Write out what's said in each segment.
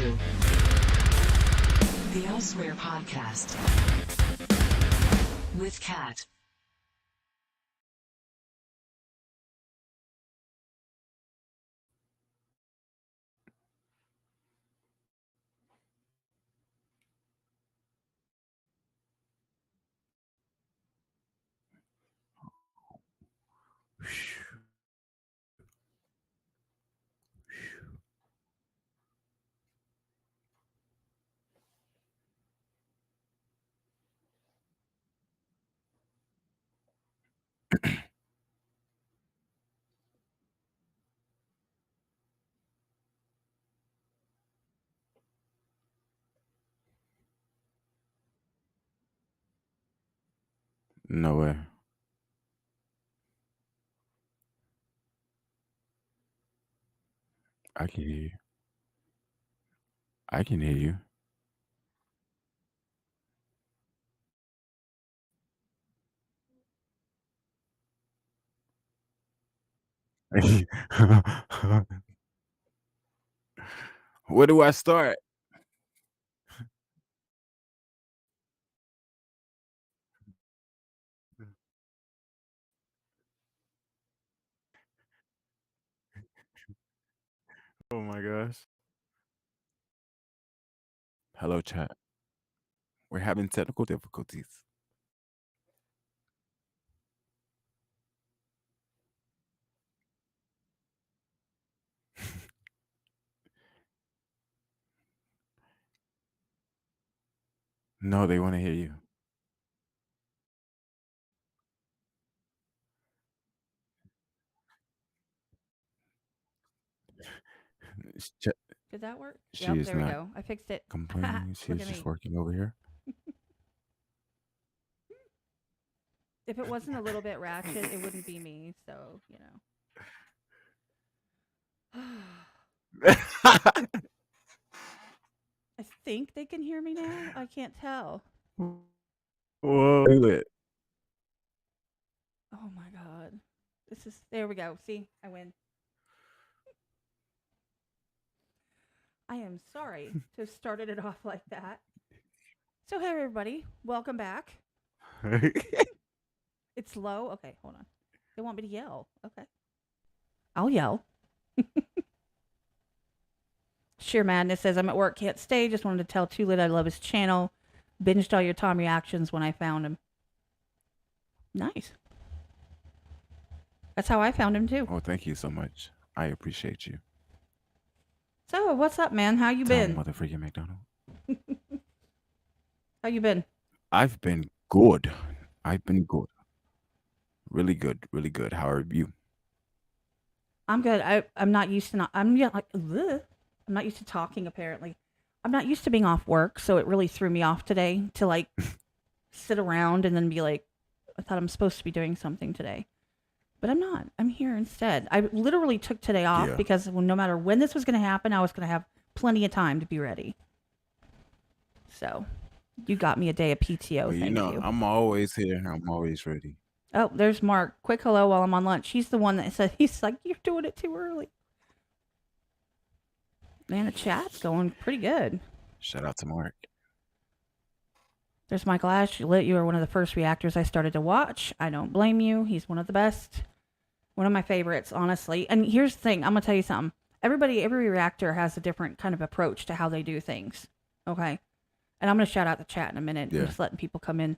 to the Elsewhere podcast with Kat. No way. I can hear you. I can hear you. Where do I start? Oh my gosh. Hello, chat. We're having technical difficulties. No, they want to hear you. Did that work? She Yep, is there we not go. I fixed it. complaining. She Look is at just me. working over here. If it wasn't a little bit ratchet, it wouldn't be me. So, I think they can hear me now. I can't tell. Whoa. Do it. Oh my god. There we go. See, I win. I am sorry to have started it off like that. So, hey everybody, welcome back. It's low. Okay, hold on. They want me to yell. Okay. I'll yell. Sheer Madness says, I'm at work, can't stay. Just wanted to tell Too Lit I love his channel. Binged all your Tom reactions when I found him. Nice. That's how I found him too. Oh, thank you so much. I appreciate you. So, what's up, man? How you Tom been? motherfucking McDonald. How you been? I've been good. I've been good. Really good. Really good. How are you? I'm good. I'm not used to I'm not used to talking apparently. I'm not used to being off work, so it really threw me off today to like sit around and then be like, I thought I'm supposed to be doing something today. But I'm not. I'm here instead. I literally took today off Yeah. because no matter when this was going to happen, I was going to have plenty of time to be ready. So, you got me a day of PTO. Well, Thank you. I'm always here. I'm always ready. Oh, there's Mark. Quick hello while I'm on lunch. He's the one that said, he's like, you're doing it too early. Man, the chat's going pretty good. Shout out to Mark. There's Michael Ash. You are one of the first reactors I started to watch. I don't blame you. He's one of the best. One of my favorites, honestly. And here's the thing. I'm going to tell you something. Every reactor has a different kind of approach to how they do things. Okay? And I'm going to shout out the chat in a minute. Yeah. I'm just letting people come in.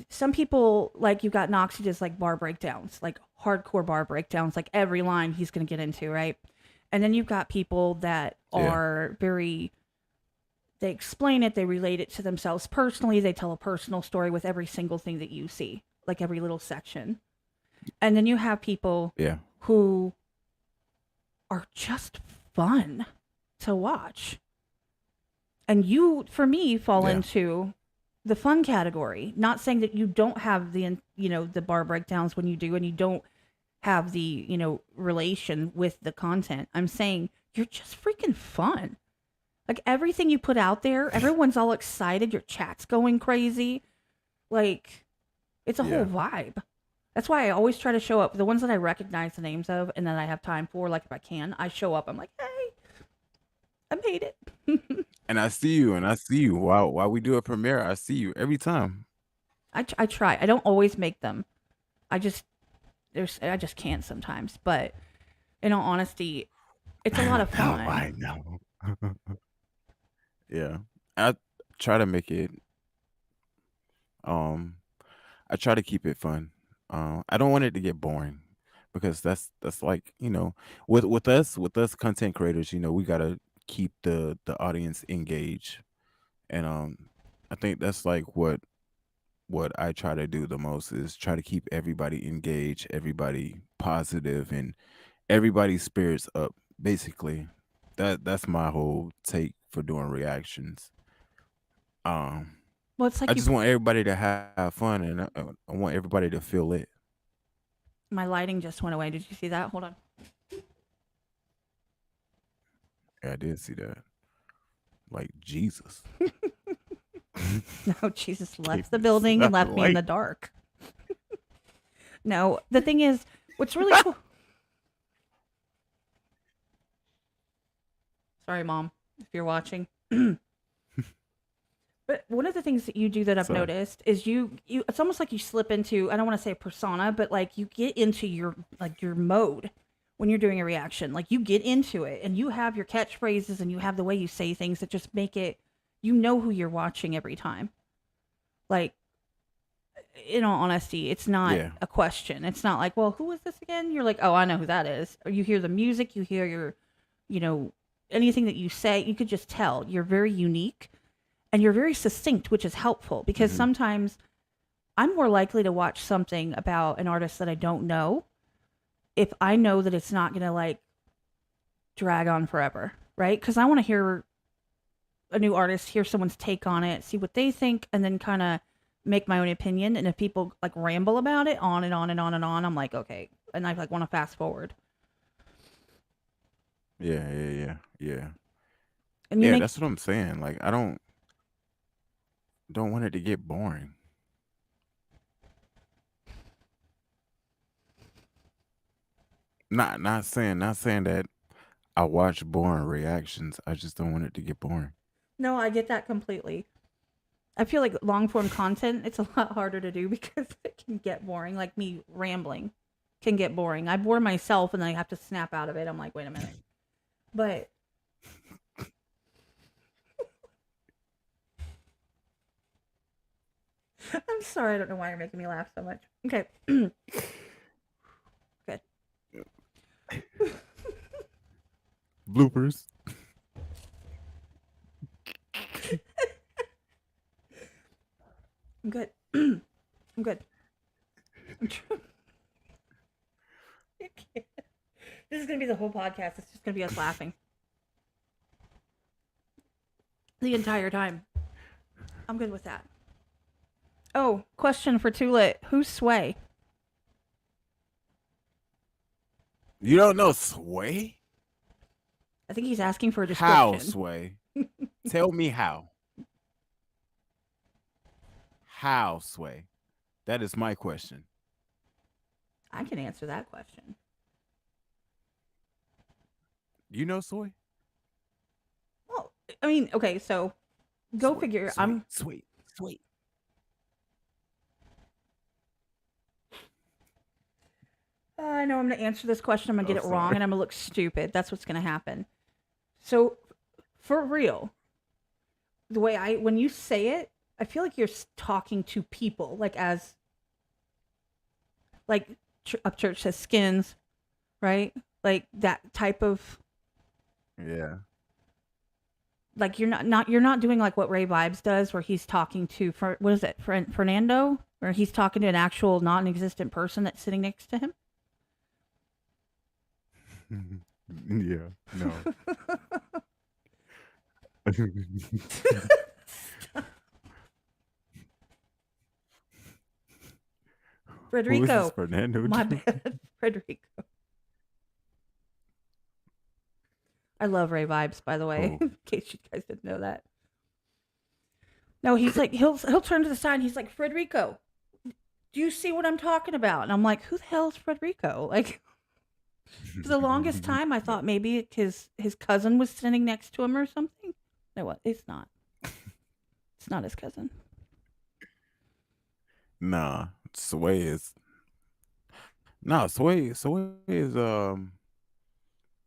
Some people, like, you got Noxy does like bar breakdowns, like hardcore bar breakdowns, like every line he's going to get into, right? And then you've got people that are very, they explain it, they relate it to themselves personally, they tell a personal story with every single thing that you see, like every little section. And then you have people who are just fun to watch. And you, for me, fall into the fun category. Not saying that you don't have the bar breakdowns when you do, and you don't have the relation with the content. I'm saying you're just freaking fun. Like everything you put out there, everyone's all excited. Your chat's going crazy. Like it's a whole vibe. That's why I always try to show up. The ones that I recognize the names of and that I have time for, like if I can, I show up. I'm like, hey, I made it. And I see you while we do a premiere. I see you every time. I try. I don't always make them. I just I just can't sometimes. But in all honesty, it's a lot of No, fun. I know. Yeah, I try to make it. Um, I try to keep it fun. I don't want it to get boring because that's like with us content creators, we gotta keep the audience engaged, and I think that's like what I try to do the most is try to keep everybody engaged, everybody positive, and everybody's spirits up. Basically, that's my whole take for doing reactions. Um, Well, it's I like you. just want everybody to have fun, and I want everybody to feel it. My lighting just went away. Did you see that? Hold on. Yeah, I did see that. Like Jesus. No, Jesus Gave left the me building and left me in light. the dark. No, the thing is, what's really cool. Sorry, Mom, if you're watching. But one of the things that you do that I've Sorry. noticed is you it's almost like you slip into, I don't want to say persona, but like you get into your mode when you're doing a reaction. Like you get into it and you have your catchphrases and you have the way you say things that just make it, you know who you're watching every time. Like in all honesty, it's not Yeah. a question. It's not like, well, who is this again? You're like, oh, I know who that is. Or you hear the music, you hear your, you know, anything that you say, you could just tell you're very unique and you're very succinct, which is helpful because Hmm. sometimes I'm more likely to watch something about an artist that I don't know if I know that it's not going to like drag on forever, right? Because I want to hear a new artist, hear someone's take on it, see what they think, and then kind of make my own opinion. And if people like ramble about it on and on and on and on, I'm like, okay, and I like want to fast forward. Yeah, yeah, yeah, yeah. And you Yeah, make that's what I'm saying. Like I don't want it to get boring. Not saying that I watch boring reactions. I just don't want it to get boring. no, I get that completely. I feel like long form content, it's a lot harder to do because it can get boring. Like me rambling can get boring. I bore myself and then I have to snap out of it. I'm like, wait a minute. But I'm sorry, I don't know why you're making me laugh so much. Okay. Good. Bloopers. I'm good. I'm good. I'm this is gonna be the whole podcast. It's just gonna be us laughing the entire time. I'm good with that. Oh, question for Tulit. Who's Sway? You don't know Sway? I think he's asking for a How description. Sway? Tell me how. How Sway? That is my question. I can answer that question. You know Sway? Well, I mean, okay, so go Sway, figure. Sway, Sway, Sway. I know I'm gonna answer this question. I'm gonna Oh, get it wrong, sorry. and I'm gonna look stupid. That's what's gonna happen. So, for real, the way when you say it, I feel like you're talking to people, like as like Upchurch says skins, right? Like that type of Yeah. like you're not doing like what Ray Vibes does, where he's talking to for what is it, Fernando, where he's talking to an actual non-existent person that's sitting next to him. Yeah. No. Who is this Frederico, Fernando my dude? bad, Frederico. I love Ray Vibes, by the way, Oh. in case you guys didn't know that. No, he's like he'll turn to the side and he's like, Frederico, do you see what I'm talking about? And I'm like, who the hell is Frederico? Like For the longest time, I thought maybe his cousin was sitting next to him or something. No, what? It's not. It's not his cousin. Nah, Sway is Sway is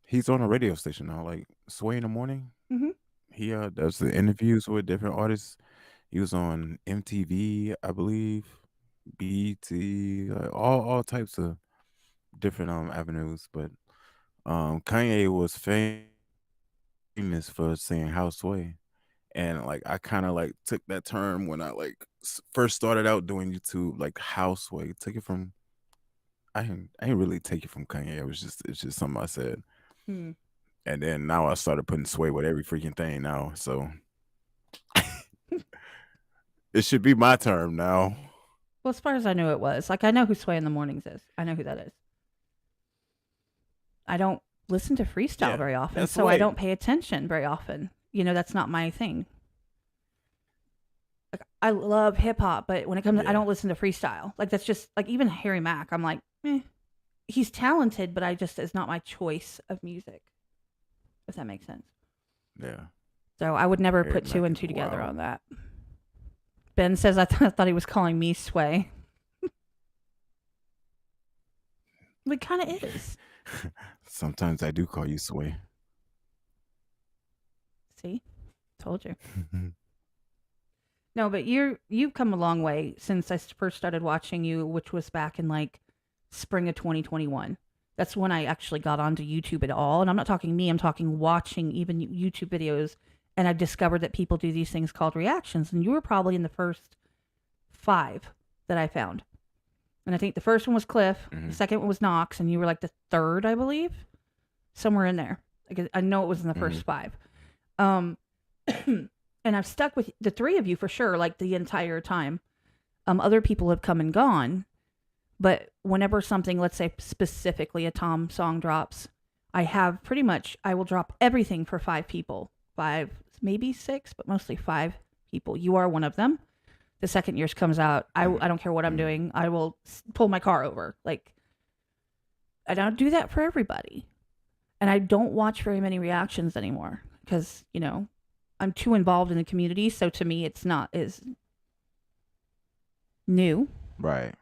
he's on a radio station now, like Sway in the morning. Hmm. He does the interviews with different artists. He was on MTV, I believe, BT, like all types of different avenues. But Kanye was famous for saying "House Sway," and like I kind of like took that term when I like first started out doing YouTube, like "House Sway." Took it from I didn't really take it from Kanye. It's just something I said. Hmm. And then now I started putting sway with every freaking thing now. So it should be my term now. Well, as far as I knew, it was like I know who Sway in the Mornings is. I know who that is. I don't listen to freestyle Yeah, very often, that's so I sway. don't pay attention very often. That's not my thing. Like I love hip hop, but when it comes, I Yeah, don't listen to freestyle. Like that's just like even Harry Mack. I'm like, he's talented, but I just is not my choice of music. If that makes sense. yeah. So I would never Harry put two Mack and is two together wild. on that. Ben says I thought he was calling me Sway. It kind of is. Sometimes I do call you sway. See, told you. No, but you've come a long way since I first started watching you, which was back in like spring of 2021. That's when I actually got onto YouTube at all. And I'm not talking me, I'm talking watching even YouTube videos. And I discovered that people do these things called reactions. And you were probably in the first five that I found. And I think the first one was Cliff, the Hmm. second one was Knox, and you were like the third, I believe, somewhere in there. Like I know it was in the Hmm. first five. Um, and I've stuck with the three of you for sure, like the entire time. Other people have come and gone, but whenever something, let's say specifically a Tom song drops, I have pretty much, I will drop everything for five people. Five, maybe six, but mostly five people. You are one of them. The second yours comes out, I don't care what I'm Hmm. doing. I will pull my car over. Like, I don't do that for everybody. And I don't watch very many reactions anymore because, I'm too involved in the community. So to me, it's not as new, Right,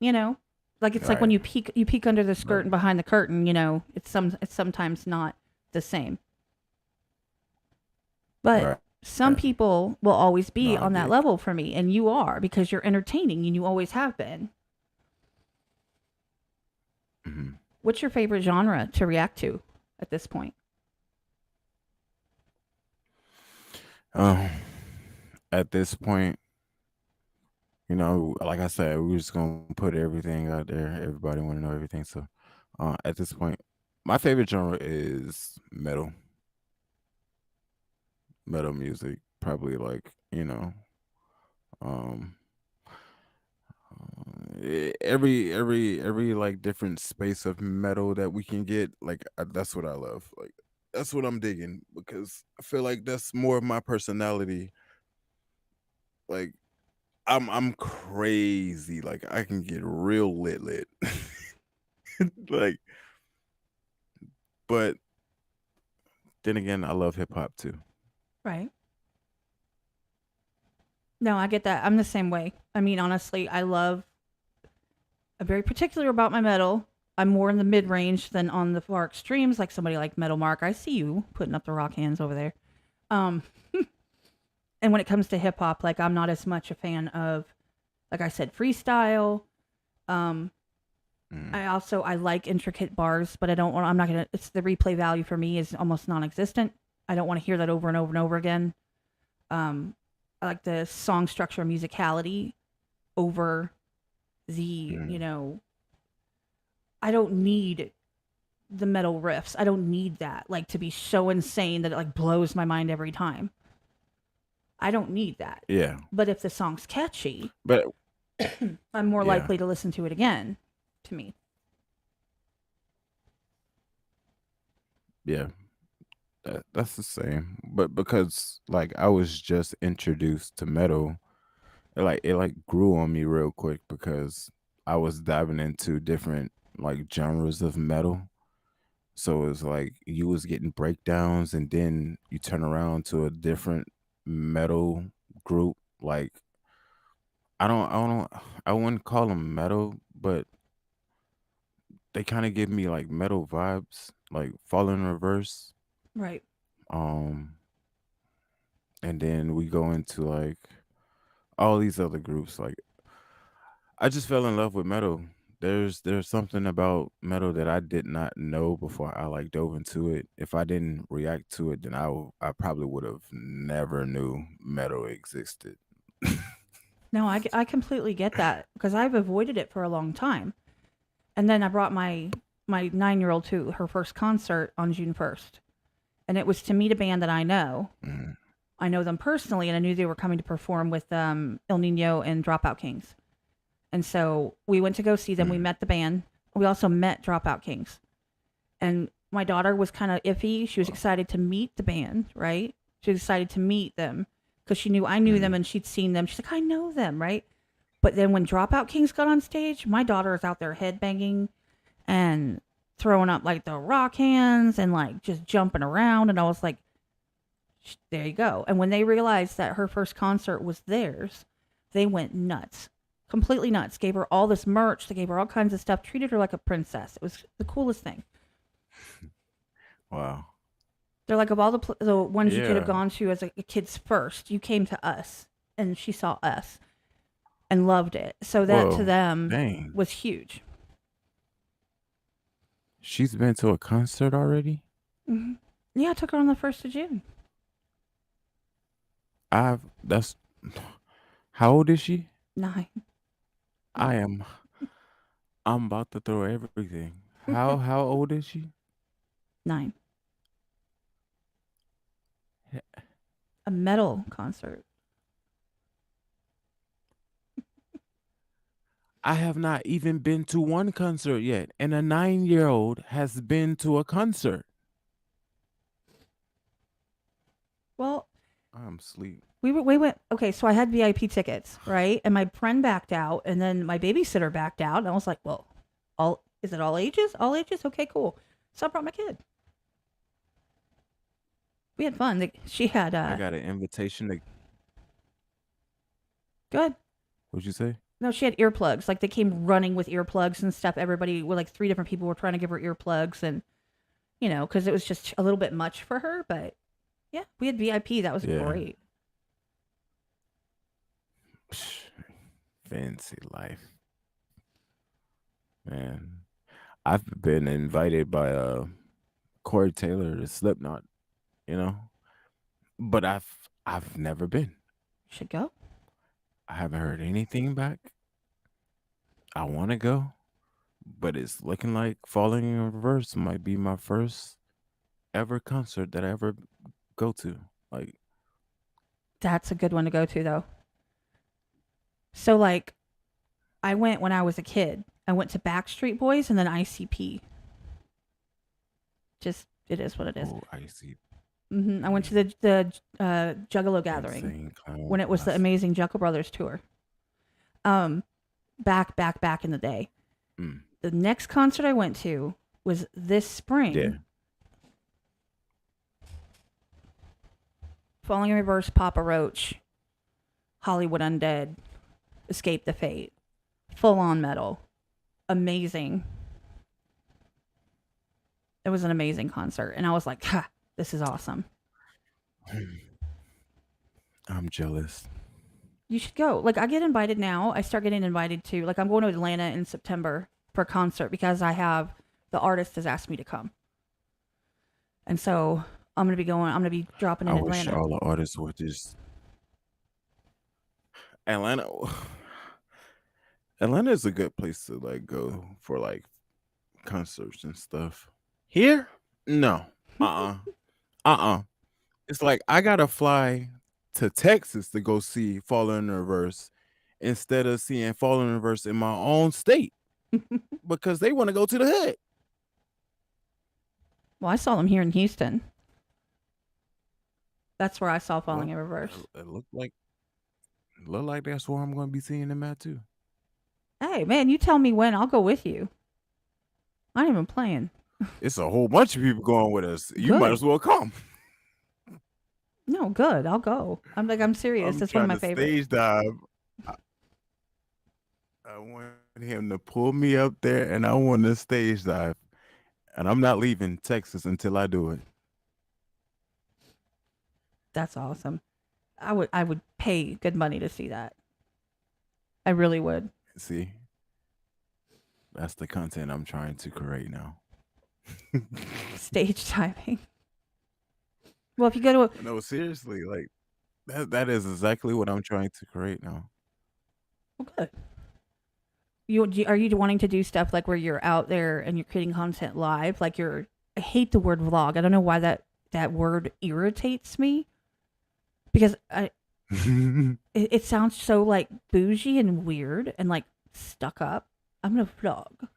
you know? Like it's like when right, you peek under the skirt right, and behind the curtain, it's sometimes not the same. But right. some people will always No, be I on that get. level for me, and you are because you're entertaining and you always have been. Hmm. What's your favorite genre to react to at this point? Um, at this point, like I said, we're just gonna put everything out there. Everybody want to know everything. So, at this point, my favorite genre is metal music. Probably like um, every like different space of metal that we can get. Like that's what I love. Like that's what I'm digging because I feel like that's more of my personality. Like I'm crazy. Like I can get real lit. Like, but then again, I love hip hop too. Right. No, I get that. I'm the same way. I mean, honestly, I'm very particular about my metal. I'm more in the mid range than on the far extremes, like somebody like Metal Mark. I see you putting up the rock hands over there. Um, and when it comes to hip hop, like I'm not as much a fan of, like I said, freestyle. Um, Mm, I like intricate bars, but I don't want. I'm not gonna. It's the replay value for me is almost non-existent. I don't want to hear that over and over and over again. Um, I like the song structure, musicality over the. mm, I don't need the metal riffs. I don't need that like to be so insane that it like blows my mind every time. I don't need that. yeah, But if the song's catchy, but I'm more yeah, likely to listen to it again. To me, yeah, that's the same. But because like I was just introduced to metal, it like grew on me real quick because I was diving into different like genres of metal. So it's like you was getting breakdowns, and then you turn around to a different metal group. Like I wouldn't call them metal, but they kind of give me like metal vibes, like Fall in Reverse. Right. Um, and then we go into like all these other groups. Like I just fell in love with metal. There's something about metal that I did not know before I like dove into it. If I didn't react to it, then I probably would have never knew metal existed. No, I completely get that because I've avoided it for a long time. And then I brought my 9-year-old to her first concert on June 1st. And it was to meet a band that I know. Mm, I know them personally, and I knew they were coming to perform with El Nino and Dropout Kings. And so we went to go see them. We mm, met the band. We also met Dropout Kings. And my daughter was kind of iffy. She was wow, excited to meet the band, right? She was excited to meet them because she knew I knew them mm. and she'd seen them. She's like, I know them, right? But then when Dropout Kings got on stage, my daughter is out there headbanging and throwing up like the rock hands and like just jumping around. And I was like, there you go. And when they realized that her first concert was theirs, they went nuts, completely nuts. Gave her all this merch. They gave her all kinds of stuff. Treated her like a princess. It was the coolest thing. Wow. They're like, of all the ones you could have Yeah. gone to as a kid's first, you came to us, and she saw us and loved it. So that to Whoa. them Dang. was huge. She's been to a concert already? Hmm. Yeah, I took her on the 1st of June. That's how old is she? 9. I am I'm about to throw everything. How old is she? 9. A metal concert. I have not even been to one concert yet, and a 9-year-old has been to a concert. Well, I'm asleep. we went. Okay, so I had VIP tickets, right? And my friend backed out, and then my babysitter backed out, and I was like, well, all is it all ages? All ages? Okay, cool. So I brought my kid. We had fun. She had I got an invitation to good. what'd you say? No, she had earplugs. Like they came running with earplugs and stuff. Everybody, well, like 3 different people were trying to give her earplugs, and because it was just a little bit much for her. But yeah, we had VIP. That was Yeah. great. Psh, fancy life. Man. I've been invited by Corey Taylor to Slipknot, you know? But I've never been. Should go. I haven't heard anything back. I want to go, but it's looking like Falling in Reverse might be my first ever concert that I ever go to. Like, That's a good one to go to though. So like, I went when I was a kid. I went to Backstreet Boys and then ICP. Just it is what it is. oh, I see. I went to the Juggalo gathering Insane Clown when it was the Posse. Amazing Juggalo Brothers tour. Um, back in the day. Mm, The next concert I went to was this yeah. spring. Falling in Reverse, Papa Roach, Hollywood Undead, Escape the Fate, full on metal, amazing. It was an amazing concert, and I was like, ha, this is awesome. I'm jealous. You should go. Like I get invited now. I start getting invited to like I'm going to Atlanta in September for a concert because I have the artist has asked me to come, and so I'm gonna be going. I'm gonna be dropping I in wish Atlanta. all the artists would just Atlanta. Atlanta is a good place to like go for like concerts and stuff. Here? No. Uh-uh. Uh-uh. It's like I gotta fly to Texas to go see Fallen in Reverse instead of seeing Fallen in Reverse in my own state because they want to go to the hood. Well, I saw them here in Houston. That's where I saw Falling Well, in Reverse. it look like that's where I'm gonna be seeing them at too. Hey man, you tell me when. I'll go with you. I ain't even playing. It's a whole bunch of people going with us. You might Good. as well come. No, good. I'll go. I'm serious. I'm It's one of trying my to favorites. stage dive. I, I want him to pull me up there, and I want to stage dive. And I'm not leaving Texas until I do it. That's awesome. I would pay good money to see that. I really would. See, that's the content I'm trying to create now. Stage diving. Well, if you go to a, No, seriously, like that is exactly what I'm trying to create now. well, good. Are you wanting to do stuff like where you're out there and you're creating content live? Like you're. I hate the word vlog. I don't know why that word irritates me because it sounds so like bougie and weird and like stuck up. I'm gonna vlog.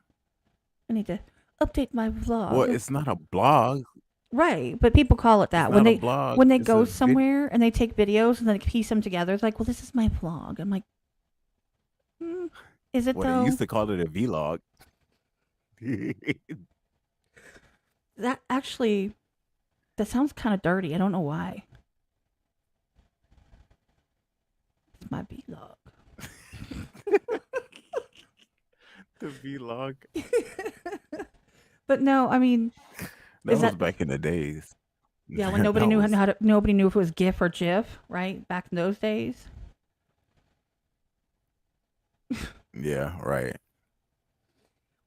I need to update my Well, vlog. it's not a blog. Right, but people call it It's that not a blog. when they It's go a vid. somewhere and they take videos and then piece them together. It's like, well, this is my vlog. I'm like, mm, is it Well, they used though? to call it a vlog. That actually that sounds kind of dirty. I don't know why. It's my vlog. The vlog. But no, I mean, That is was that back in the days. yeah? When That was nobody knew if it was GIF or GIF, right? Back in those days. yeah, right.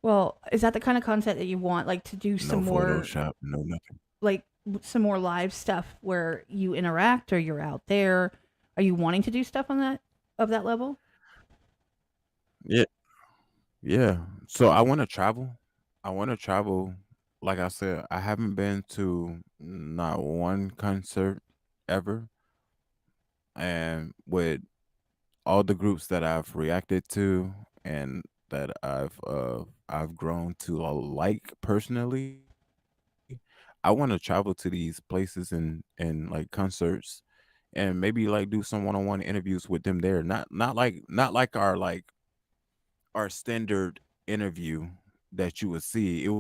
Well, is that the kind of content that you want, like to do No some more, Photoshop, no nothing. like some more live stuff where you interact or you're out there? Are you wanting to do stuff on that of that level? Yeah, yeah. So I want to travel. I want to travel. Like I said, I haven't been to not one concert ever, and with all the groups that I've reacted to and that I've grown to like personally, I want to travel to these places and like concerts and maybe like do some one-on-one interviews with them there. Not like our standard interview that you would see. It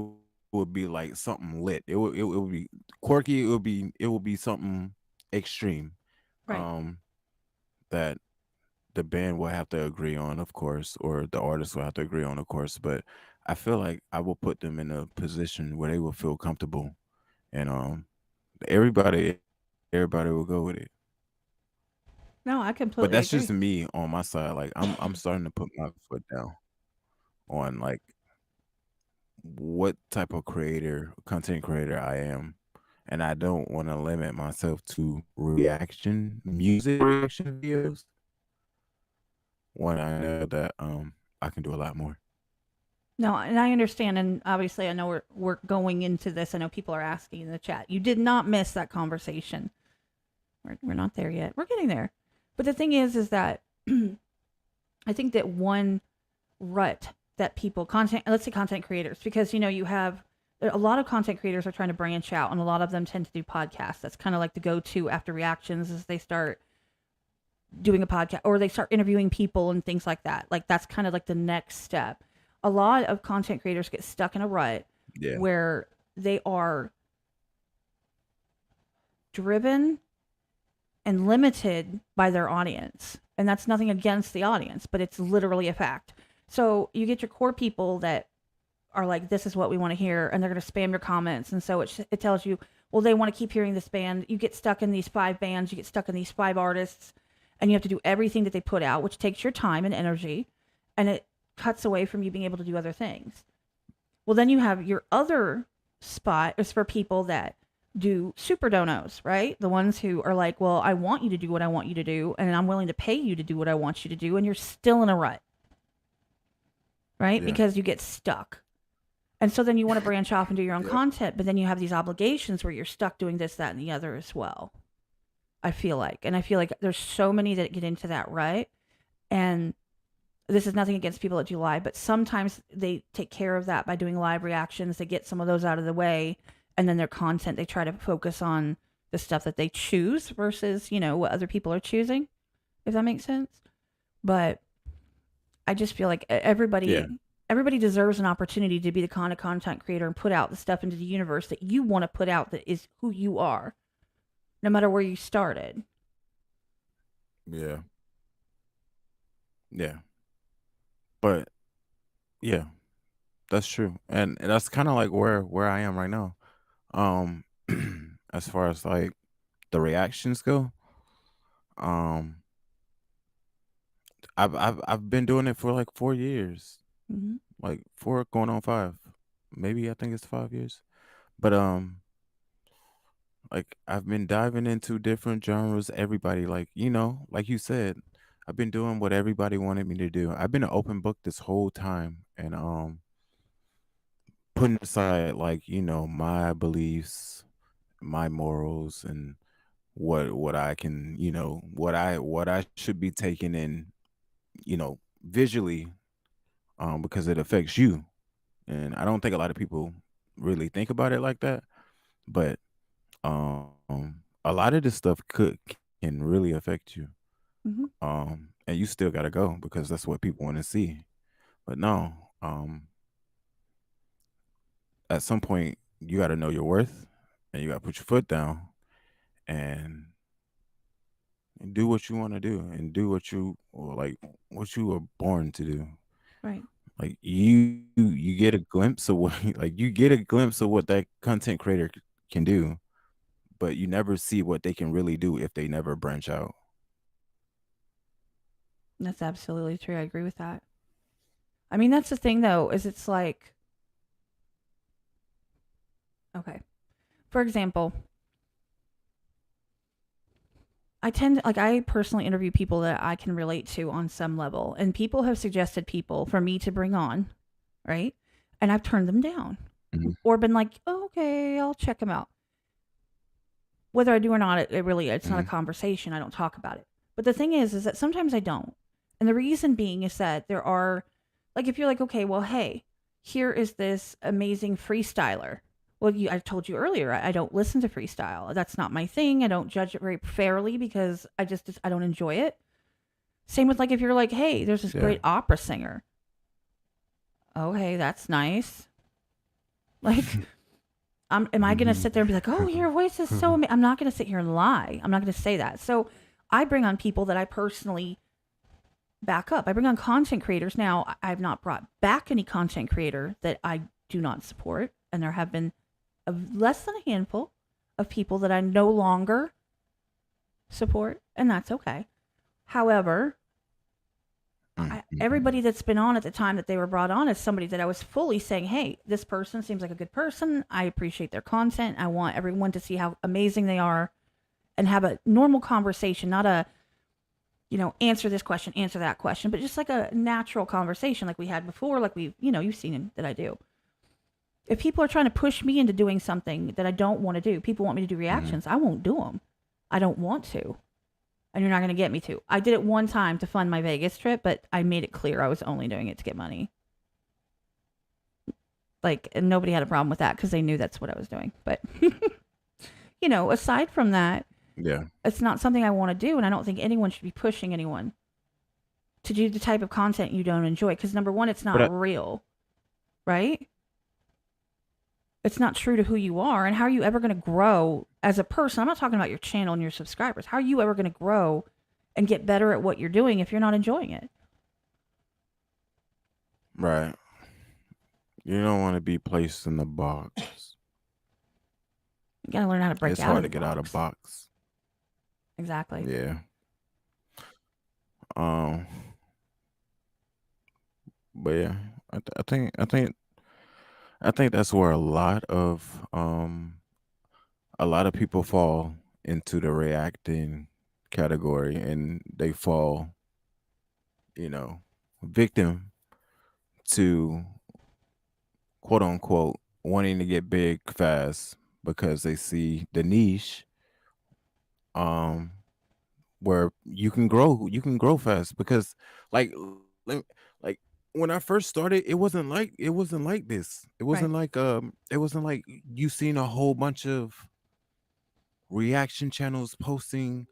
would be like something lit. It would be quirky. It would be something extreme. Right. Um that the band will have to agree on, of course, or the artist will have to agree on, of course. But I feel like I will put them in a position where they will feel comfortable, and everybody will go with it. No, I But that's completely just agree. me on my side. Like I'm starting to put my foot down on like what type of content creator I am. And I don't want to limit myself to music reaction videos when I know that I can do a lot more. No, and I understand, and obviously, I know we're going into this. I know people are asking in the chat. You did not miss that conversation. We're not there yet. We're getting there. But the thing is that I think that one rut that people content let's say content creators, because you have a lot of content creators are trying to branch out, and a lot of them tend to do podcasts. That's kind of like the go-to after reactions, as they start doing a podcast or they start interviewing people and things like that. Like that's kind of like the next step. A lot of content creators get stuck in a rut Yeah. where they are driven and limited by their audience. And that's nothing against the audience, but it's literally a fact. So you get your core people that are like, this is what we want to hear, and they're going to spam your comments. And so it tells you, well, they want to keep hearing this band. You get stuck in these 5 bands, you get stuck in these 5 artists, and you have to do everything that they put out, which takes your time and energy, and it cuts away from you being able to do other things. Well, then you have your other spot is for people that do super donos, right? The ones who are like, well, I want you to do what I want you to do, and I'm willing to pay you to do what I want you to do, and you're still in a rut, right? Yeah. Because you get stuck. And so then you want to branch off and do your own Yep. content, but then you have these obligations where you're stuck doing this, that, and the other as well. I feel like. And I feel like there's so many that get into that rut. And this is nothing against people that do live, but sometimes they take care of that by doing live reactions. They get some of those out of the way, and then their content, they try to focus on the stuff that they choose versus, what other people are choosing, if that makes sense. But I just feel like everybody, Yeah. Everybody deserves an opportunity to be the kind of content creator and put out the stuff into the universe that you want to put out that is who you are, no matter where you started. Yeah. Yeah. But yeah, that's true. And that's kind of like where I am right now. Um as far as like the reactions go, um I've been doing it for like 4 years. Mm-hmm. Like 4 going on 5. Maybe I think it's 5 years. But like I've been diving into different genres, everybody like, like you said, I've been doing what everybody wanted me to do. I've been an open book this whole time and putting aside like, my beliefs, my morals and what I can, what I should be taking in, visually because it affects you. And I don't think a lot of people really think about it like that, but a lot of this stuff can really affect you. Mm-hmm. And you still got to go because that's what people want to see. But no, at some point you got to know your worth and you got to put your foot down and do what you want to do and do what you or like what you were born to do. Right. Like you get a glimpse of what like you get a glimpse of what that content creator can do, but you never see what they can really do if they never branch out. That's absolutely true. I agree with that. I mean, that's the thing though, is it's like, okay. For example, I personally interview people that I can relate to on some level, and people have suggested people for me to bring on, right? And I've turned them down Mhm. or been like, oh, okay, I'll check them out. Whether I do or not, it's not a Mhm. conversation. I don't talk about it. But the thing is that sometimes I don't. And the reason being is that there are, like, if you're like, okay, well, hey, here is this amazing freestyler. Well, I told you earlier, I don't listen to freestyle. That's not my thing. I don't judge it very fairly because I don't enjoy it. Same with like if you're like, hey, there's this Yeah. great opera singer. Okay, that's nice. Like, am I going to sit there and be like, oh, your voice is so amazing? I'm not going to sit here and lie. I'm not going to say that. So I bring on people that I personally back up. I bring on content creators. Now, I've not brought back any content creator that I do not support. And there have been less than a handful of people that I no longer support. And that's okay. However, Mm, mm, mm. everybody that's been on at the time that they were brought on is somebody that I was fully saying, hey, this person seems like a good person. I appreciate their content. I want everyone to see how amazing they are and have a normal conversation, not a, answer this question, answer that question, but just like a natural conversation like we had before, like you've seen it that I do. If people are trying to push me into doing something that I don't want to do, people want me to do Mhm. reactions, I won't do them. I don't want to. And you're not going to get me to. I did it one time to fund my Vegas trip, but I made it clear I was only doing it to get money. Like, and nobody had a problem with that because they knew that's what I was doing. But, aside from that, Yeah. it's not something I want to do. And I don't think anyone should be pushing anyone to do the type of content you don't enjoy. Because, number one, it's But not real, right? It's not true to who you are. And how are you ever going to grow as a person? I'm not talking about your channel and your subscribers. How are you ever going to grow and get better at what you're doing if you're not enjoying it? right. You don't want to be placed in the box. You got to learn how to break It's out of hard the to get out of box. box. Exactly. Yeah. Um. But yeah, I think that's where a lot of people fall into the reacting category, and they fall, you know, victim to quote unquote wanting to get big fast because they see the niche um where you can grow fast because like lem- like when I first started it wasn't like this. It Right. wasn't like you seen a whole bunch of reaction channels posting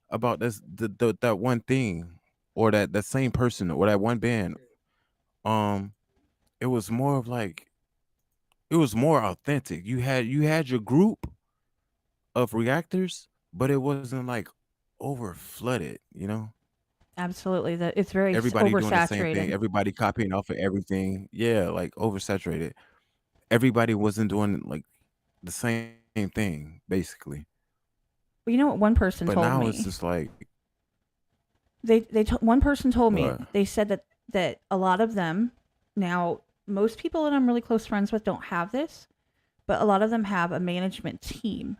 about that one thing or that same person or that one band. Um it was more of like it was more authentic. You had your group of reactors, but it wasn't like over flooded, you know? Absolutely. That it's very Everybody doing the same thing, oversaturated. everybody copying off of everything. Yeah, like oversaturated. Everybody wasn't doing like the same thing, basically. Well, you know what one But person now told it's me? just like, One person told me, what? they said that a lot of them, now most people that I'm really close friends with don't have this, but a lot of them have a management team.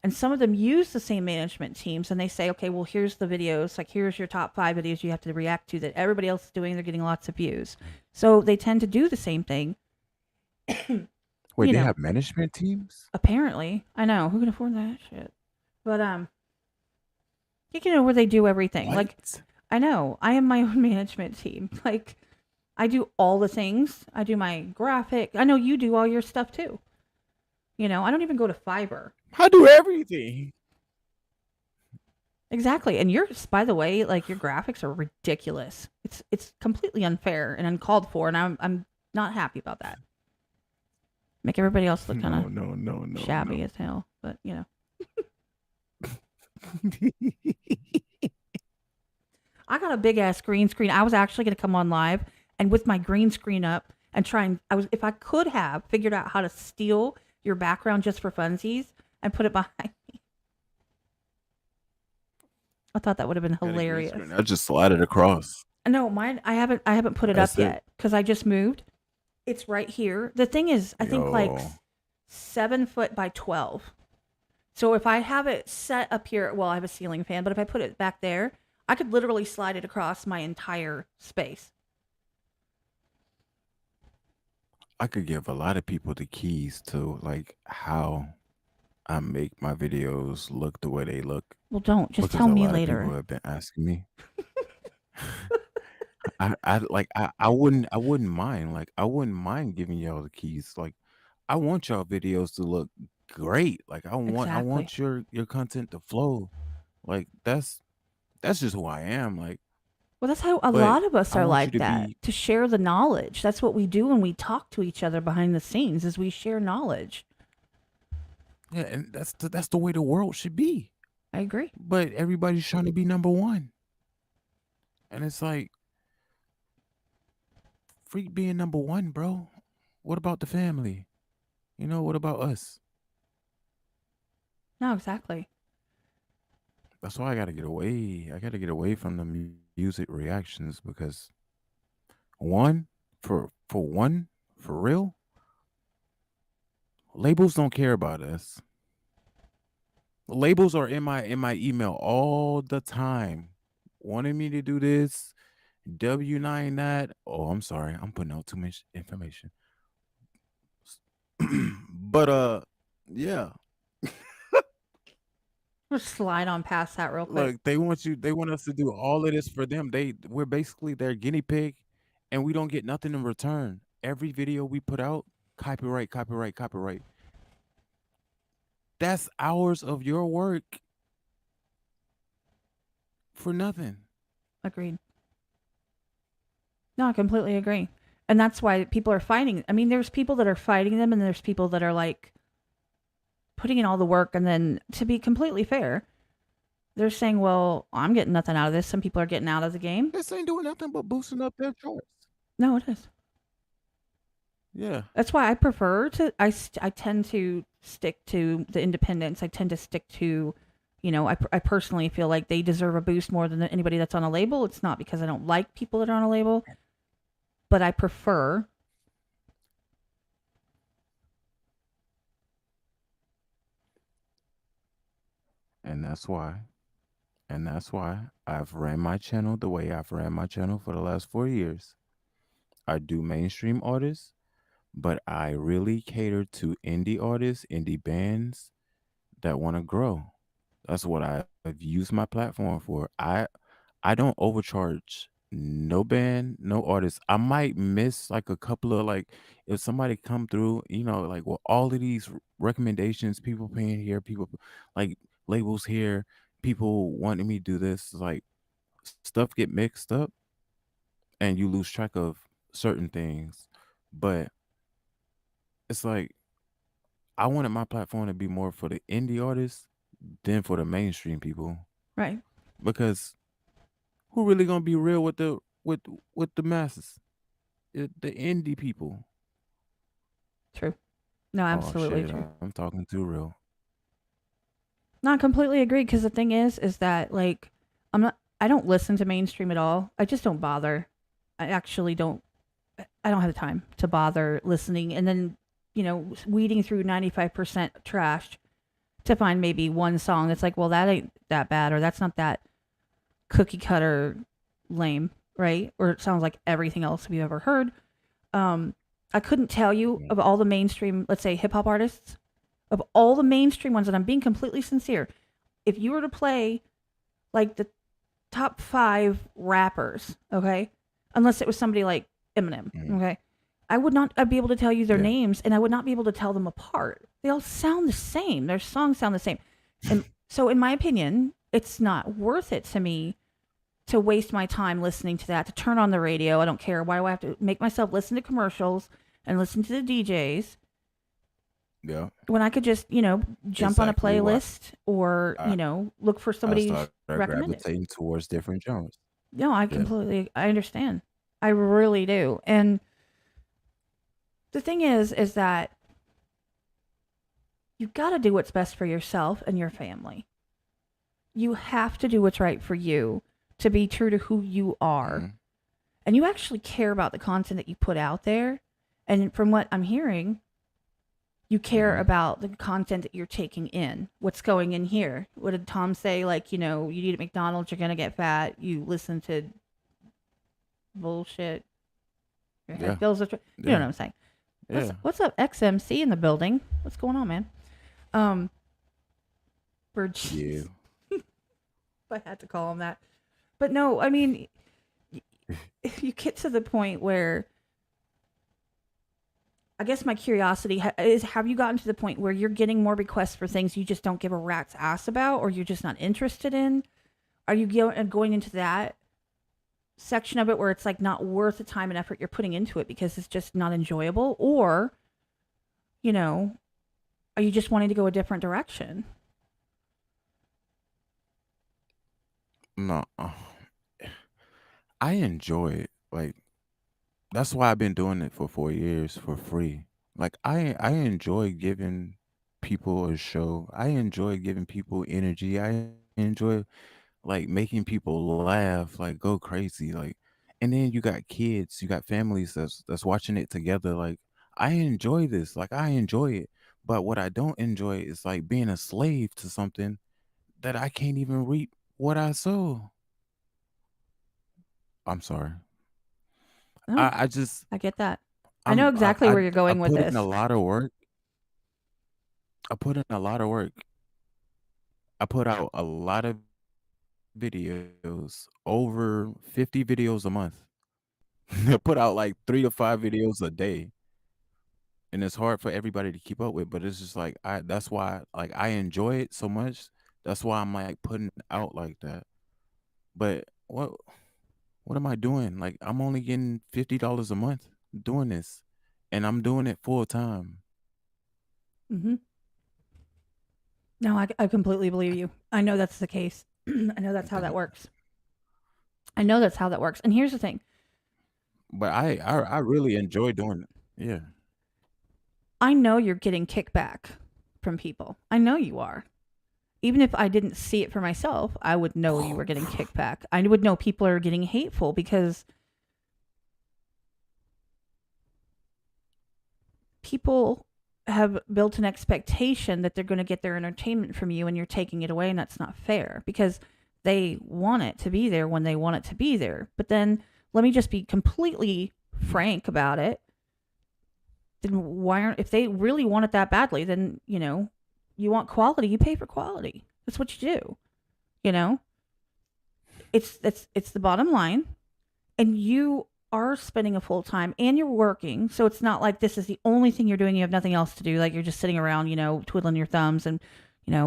And some of them use the same management teams and they say, okay, well, here's the videos. Like, here's your top 5 videos you have to react to that everybody else is doing. They're getting lots of views. So they tend to do the same thing. Wait, You they know, have management teams? apparently. I know. Who can afford that shit? But, where they do everything. Like, What? I know. I am my own management team. Like, I do all the things. I do my graphic. I know you do all your stuff too. I don't even go to Fiverr. I do everything. Exactly. And yours, by the way, like your graphics are ridiculous. It's completely unfair and uncalled for, and I'm not happy about that. Make everybody else look kind of No, no, no, no, shabby no. as hell. But I got a big ass green screen. I was actually gonna come on live and with my green screen up and try and I was if I could have figured out how to steal your background just for funsies and put it behind me. I thought that would have been Got a green hilarious. screen. I just slide it across. No, mine I haven't put it up That's it. yet because I just moved. It's right here. The thing is, I think like Yo. 7 foot by 12. So if I have it set up here, well, I have a ceiling fan, but if I put it back there, I could literally slide it across my entire space. I could give a lot of people the keys to like how I make my videos look the way they look Well, don't just because tell a me lot of people later. have been asking me. I wouldn't mind. Like I wouldn't mind giving y'all the keys. Like I want y'all videos to look great. Like I want I Exactly. want your content to flow. Like that's just who I am. Like, Well, that's how a but lot of us I are want you like to that. be To share the knowledge. That's what we do when we talk to each other behind the scenes. Is we share knowledge. yeah, and that's the way the world should be. I agree. But everybody's trying to be number one. And it's like freak being number one, bro. What about the family? What about us? No, exactly. That's why I gotta get away. I gotta get away from the music reactions because one, for real, labels don't care about us. Labels are in my email all the time, wanting me to do this, W9 that. Oh, I'm sorry, I'm putting out too much information. But yeah, Let's slide on past that real quick. look, they want us to do all of this for them. We're basically their guinea pig, and we don't get nothing in return. Every video we put out, copyright, copyright, copyright. That's hours of your work for nothing. Agreed. No, I completely agree. And that's why people are fighting. I mean, there's people that are fighting them, and there's people that are like putting in all the work. And then, to be completely fair, they're saying, well, I'm getting nothing out of this. Some people are getting out of the game. This ain't doing nothing but boosting up their charts. No, it is. Yeah. That's why I prefer to, I tend to stick to the independents. I tend to stick to, I personally feel like they deserve a boost more than anybody that's on a label. It's not because I don't like people that are on a label, but I prefer. And that's why I've ran my channel the way I've ran my channel for the last 4 years. I do mainstream artists, but I really cater to indie artists, indie bands that want to grow. That's what I've used my platform for. I don't overcharge no band, no artist. I might miss like a couple of like if somebody come through, like with all of these recommendations, people paying here, people like labels here, people wanting me to do this, like stuff get mixed up and you lose track of certain things. But it's like I wanted my platform to be more for the indie artists than for the mainstream people Right. because who really gonna be real with the masses? The indie people. True. No, Oh absolutely shit, true. I'm talking too real. No, I completely agree. Because the thing is that like I'm not. I don't listen to mainstream at all. I just don't bother. I actually don't. I don't have the time to bother listening, and then weeding through 95% trash to find maybe one song that's like, well, that ain't that bad, or that's not that cookie cutter lame, right? Or it sounds like everything else we've ever heard. Um, I couldn't tell you Yeah. of all the mainstream, let's say, hip hop artists, of all the mainstream ones, and I'm being completely sincere. If you were to play like the top five rappers, okay, unless it was somebody like Eminem, Mhm. okay, I would not I'd be able to tell you their Yeah. names, and I would not be able to tell them apart. They all sound the same. Their songs sound the same, and so in my opinion, it's not worth it to me to waste my time listening to that, to turn on the radio. I don't care. Why do I have to make myself listen to commercials and listen to the DJs Yeah. when I could just, jump on a Exactly why playlist or, I, look for I somebody's started recommended? gravitating towards different genres. No, Yeah. I understand. I really do. And the thing is that you got to do what's best for yourself and your family. You have to do what's right for you to be true to who you are. Hmm. And you actually care about the content that you put out there. And from what I'm hearing, you care Hmm. about the content that you're taking in. What's going in here? What did Tom say? Like, you eat at McDonald's, you're gonna get fat. You listen to bullshit. Your head Yeah. fills with. You know Yeah. what I'm saying? What's Yeah. what's up, XMC in the building? What's going on, man? Um, Bird. Yeah. I had to call him that. But no, I mean, if you get to the point where I guess my curiosity is, have you gotten to the point where you're getting more requests for things you just don't give a rat's ass about or you're just not interested in? Are you going into that section of it where it's like not worth the time and effort you're putting into it because it's just not enjoyable? Or, you know, are you just wanting to go a different direction? No. I enjoy it. Like that's why I've been doing it for 4 years for free. Like I enjoy giving people a show. I enjoy giving people energy. I enjoy like making people laugh, like go crazy, like. And then you got kids, you got families that's watching it together. Like I enjoy this, like I enjoy it. But what I don't enjoy is like being a slave to something that I can't even reap what I sow. I'm sorry. No, I just I get that. I know exactly where you're I going with put in a this. lot of work. I put in a lot of work. I put out a lot of videos, over 50 videos a month. I put out like 3 to 5 videos a day, and it's hard for everybody to keep up with, but it's just like I that's why like I enjoy it so much. That's why I'm like putting it out like that. But what am I doing? Like I'm only getting $50 a month doing this, and I'm doing it full time. Hmm. No, I completely believe you. I know that's the case. I know that's how that Then works. I know that's how that works. And here's the thing. but I really enjoy doing it. Yeah. I know you're getting kickback from people. I know you are. Even if I didn't see it for myself, I would know you were getting kickback. I would know people are getting hateful because people have built an expectation that they're going to get their entertainment from you and you're taking it away, and that's not fair because they want it to be there when they want it to be there. But then let me just be completely frank about it. Then why aren't, if they really want it that badly, then, you want quality, you pay for quality. That's what you do. You know? It's the bottom line, and you are spending a full time and you're working, so it's not like this is the only thing you're doing. You have nothing else to do, like you're just sitting around, twiddling your thumbs and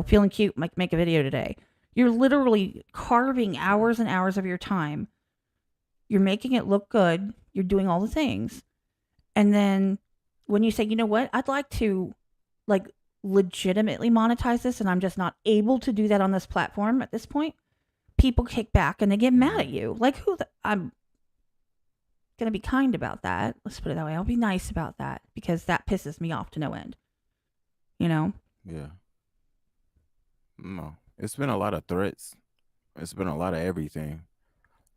feeling cute, make a video today. You're literally carving hours and hours of your time. You're making it look good. You're doing all the things, And then when you say, you know what, I'd like to like legitimately monetize this and I'm just not able to do that on this platform at this point, people kick back and they get mad at Mhm. you. Like I'm going to be kind about that. Let's put it that way. I'll be nice about that because that pisses me off to no end, you know? Yeah. No. It's been a lot of threats. It's been a lot of everything.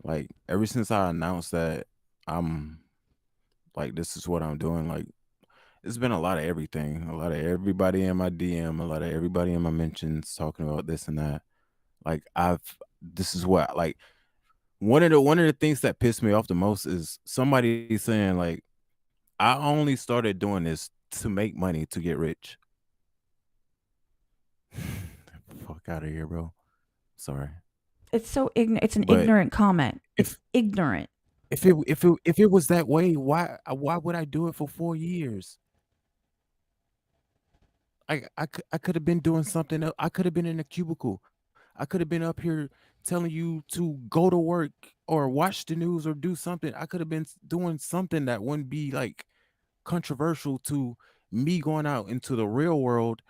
Like ever since I announced that I'm like this is what I'm doing, like it's been a lot of everything. A lot of everybody in my DM, a lot of everybody in my mentions talking about this and that. Like this is what like one of the things that pissed me off the most is somebody saying like I only started doing this to make money to get rich. Fuck out of here, bro. Sorry. It's so ignorant. It's an But ignorant comment. It's if ignorant. if it was that way, why would I do it for 4 years? I could have been doing something else. I could have been in a cubicle. I could have been up here telling you to go to work or watch the news or do something. I could have been doing something that wouldn't be like controversial to me going out into the real world.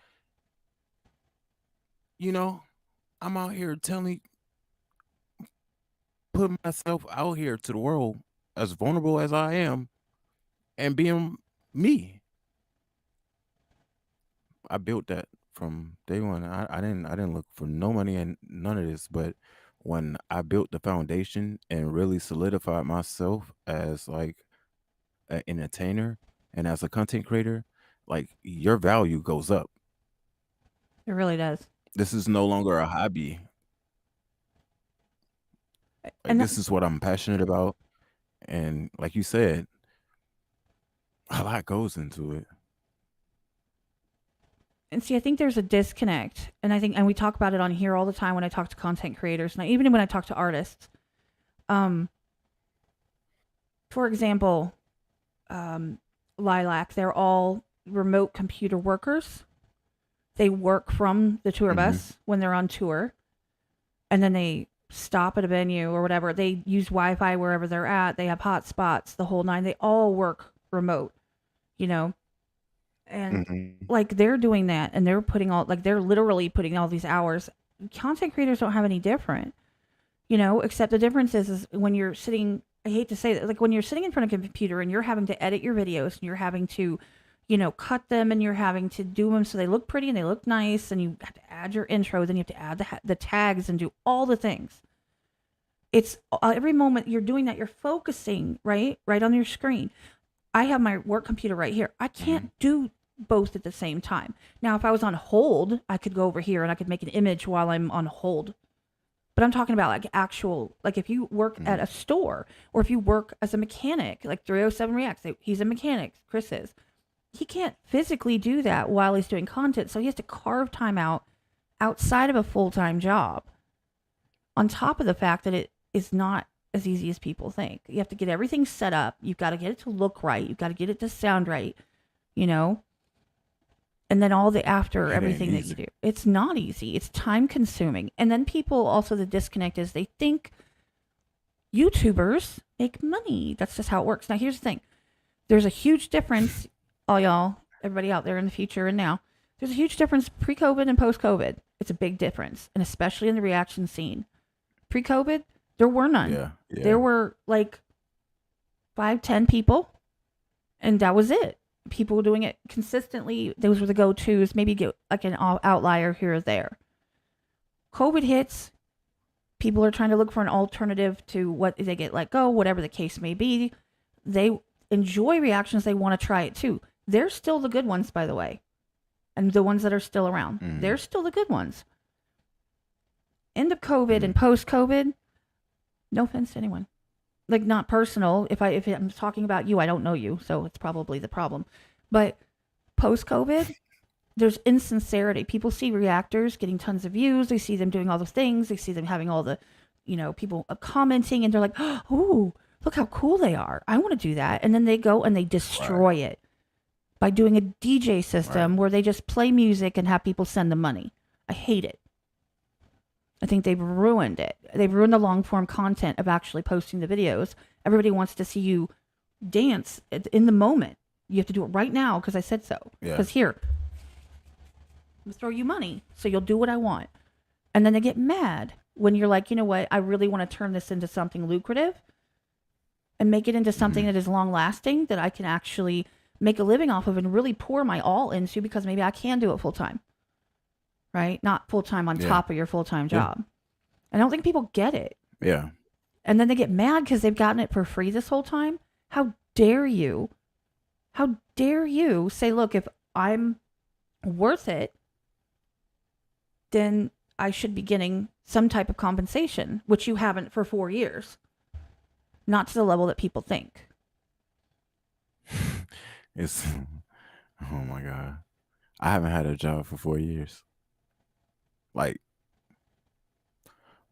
You know, I'm out here telling, putting myself out here to the world as vulnerable as I am and being me. I built that from day one. I didn't look for no money and none of this, but when I built the foundation and really solidified myself as like an entertainer and as a content creator, like your value goes up. It really does. This is no longer a hobby. Like And that, this is what I'm passionate about. And like you said, a lot goes into it. and see, I think there's a disconnect, and I think, and we talk about it on here all the time when I talk to content creators, and even when I talk to artists. Um, for example, um, Lilac, they're all remote computer workers. They work from the tour Hmm. bus when they're on tour, and then they stop at a venue or whatever. They use Wi-Fi wherever they're at. They have hotspots, the whole nine. They all work remote, you know, and Hmm. like they're doing that, and they're putting all like they're literally putting all these hours. Content creators don't have any different, you know, except the difference is when you're sitting. I hate to say that, like when you're sitting in front of a computer and you're having to edit your videos and you're having to, you know, cut them and you're having to do them so they look pretty and they look nice and you have to add your intro, then you have to add the tags and do all the things. It's every moment you're doing that, you're focusing right on your screen. I have my work computer right here. I Hmm. can't do both at the same time. Now, if I was on hold, I could go over here and I could make an image while I'm on hold. But I'm talking about like actual, like if you work at Hmm. a store or if you work as a mechanic, like 307 Reacts, he's a mechanic, Chris is. He can't physically do that while he's doing content. So he has to carve time out outside of a full time job. On top of the fact that it is not as easy as people think. You have to get everything set up. You've got to get it to look right. You've got to get it to sound right, you know? And then all the after It ain't everything that you easy. do. It's not easy. It's time consuming. And then people also, the disconnect is they think YouTubers make money. That's just how it works. Now, here's the thing there's a huge difference, all y'all, everybody out there in the future and now, there's a huge difference pre COVID and post COVID. It's a big difference, and especially in the reaction scene. Pre COVID, there were none. Yeah. There Yeah. were like 5, 10 people, and that was it. People doing it consistently. Those were the go tos. Maybe get like an outlier here or there. COVID hits. People are trying to look for an alternative to what they get let go, whatever the case may be. They enjoy reactions. They want to try it too. They're still the good ones, by the way. And the ones that are still around, they're Hmm. still the good ones. End of COVID Hmm. and post COVID, no offense to anyone. Like not personal. If I'm talking about you, I don't know you, so it's probably the problem. But post COVID, there's insincerity. People see reactors getting tons of views. They see them doing all the things. They see them having all the, you know, people commenting, and they're like, "Oh, look how cool they are! I want to do that." And then they go and they Right. destroy it by doing a DJ Right. system where they just play music and have people send them money. I hate it. I think they've ruined it. They've ruined the long form content of actually posting the videos. Everybody wants to see you dance in the moment. You have to do it right now because I said so. Yeah. Because here, I'm throw you money, so you'll do what I want. And then they get mad when you're like, you know what, I really want to turn this into something lucrative and make it into something Hmm. that is long lasting that I can actually make a living off of and really pour my all into because maybe I can do it full time, right? Not full time on Yeah. top of your full time Yeah. job. I don't think people get it. Yeah. And then they get mad because they've gotten it for free this whole time. How dare you? How dare you say, look, if I'm worth it, then I should be getting some type of compensation, which you haven't for 4 years. Not to the level that people think. It's oh my god. I haven't had a job for 4 years. Like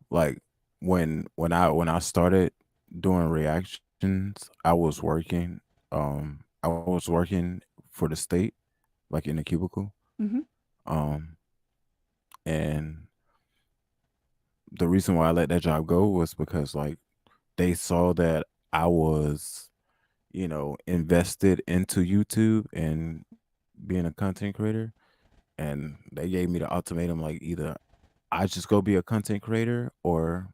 like when I started doing reactions, I was working. I was working for the state, like in a cubicle. Mm-hmm. Um, and the reason why I let that job go was because like they saw that I was, invested into YouTube and being a content creator, and they gave me the ultimatum like either I just go be a content creator or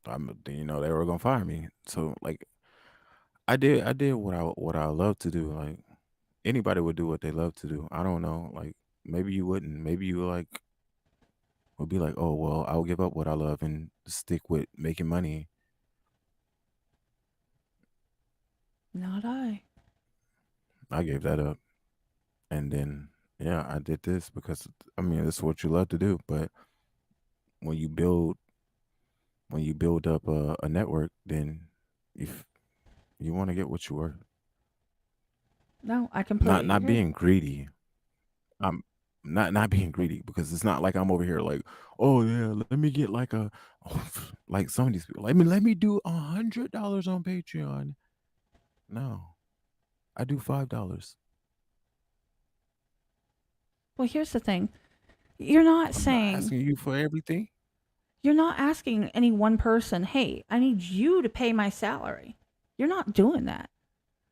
they were gonna fire me. So like I did what I love to do. Like anybody would do what they love to do. I don't know. Like maybe you wouldn't. Maybe you like would be like, oh well, I'll give up what I love and stick with making money. Not I. I gave that up, and then yeah, I did this because I mean this is what you love to do. But when you build when you build up a network, then if you want to get what you worth, No, I not completely not agree. being greedy. I'm not being greedy because it's not like I'm over here like, oh yeah, let me get like a like some of these people. Let me do $100 on Patreon. No, I do $5. Well, here's the thing. You're not I'm not saying, asking you for everything. you're not asking any one person, hey, I need you to pay my salary. You're not doing that.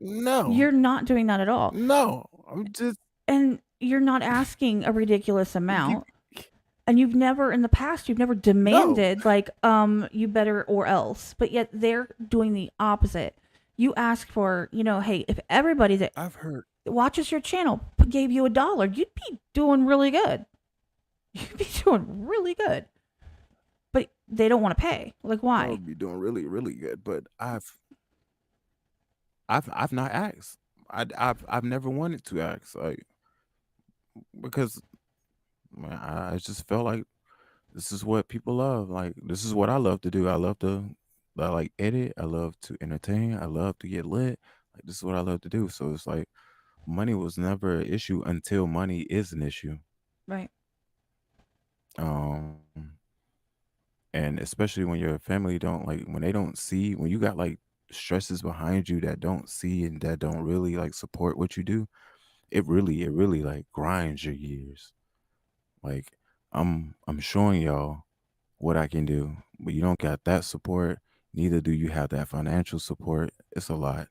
No, You're not doing that at all. no. I'm just And you're not asking a ridiculous you keep amount. And you've never in the past you've never no. demanded like you better or else, but yet they're doing the opposite. You ask for, hey, if everybody that I've heard. watches your channel gave you $1, you'd be doing really good. You'd be doing really good. But they don't want to pay. Like, I why? would be doing really really good, but I've not asked. I've never wanted to ask, like because man, I just felt like this is what people love. Like this is what I love to do. I like edit. I love to entertain. I love to get lit. Like this is what I love to do. So it's like money was never an issue until money is an issue. Right. Um, and especially when your family don't like when they don't see when you got like stresses behind you that don't see and that don't really like support what you do. It really like grinds your gears. Like I'm showing y'all what I can do. But you don't got that support, neither do you have that financial support. It's a lot.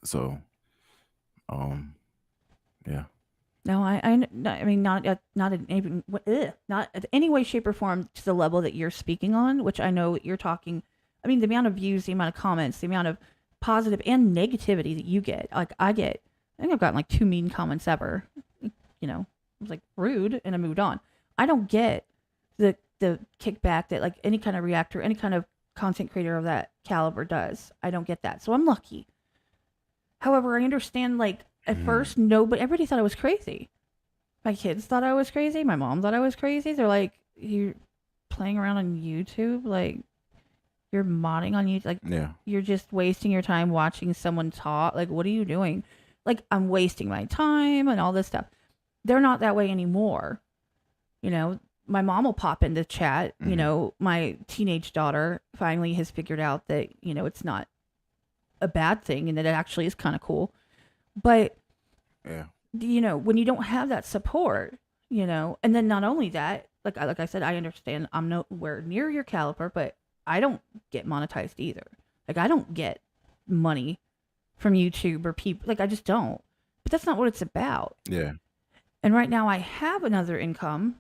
So, um, yeah. No, I mean, not in even, not in any way, shape, or form to the level that you're speaking on, which I know you're talking. I mean, the amount of views, the amount of comments, the amount of positive and negativity that you get. Like, I get, I think I've gotten like 2 mean comments ever. It was like rude, and I moved on. I don't get the kickback that like any kind of reactor, any kind of content creator of that caliber does. I don't get that, so I'm lucky. However, I understand like at Mhm. first, no, but everybody thought I was crazy. My kids thought I was crazy. My mom thought I was crazy. They're like, you're playing around on YouTube, like you're modding on YouTube, like Yeah. you're just wasting your time watching someone talk. Like, what are you doing? Like, I'm wasting my time and all this stuff. They're not that way anymore. You know, my mom will pop into chat. Mhm. My teenage daughter finally has figured out that, it's not a bad thing and that it actually is kind of cool. But Yeah. when you don't have that support, and then not only that, like I said, I understand I'm nowhere near your caliber, but I don't get monetized either. Like I don't get money from YouTube or people. Like I just don't. But that's not what it's about. Yeah. And right now I have another income,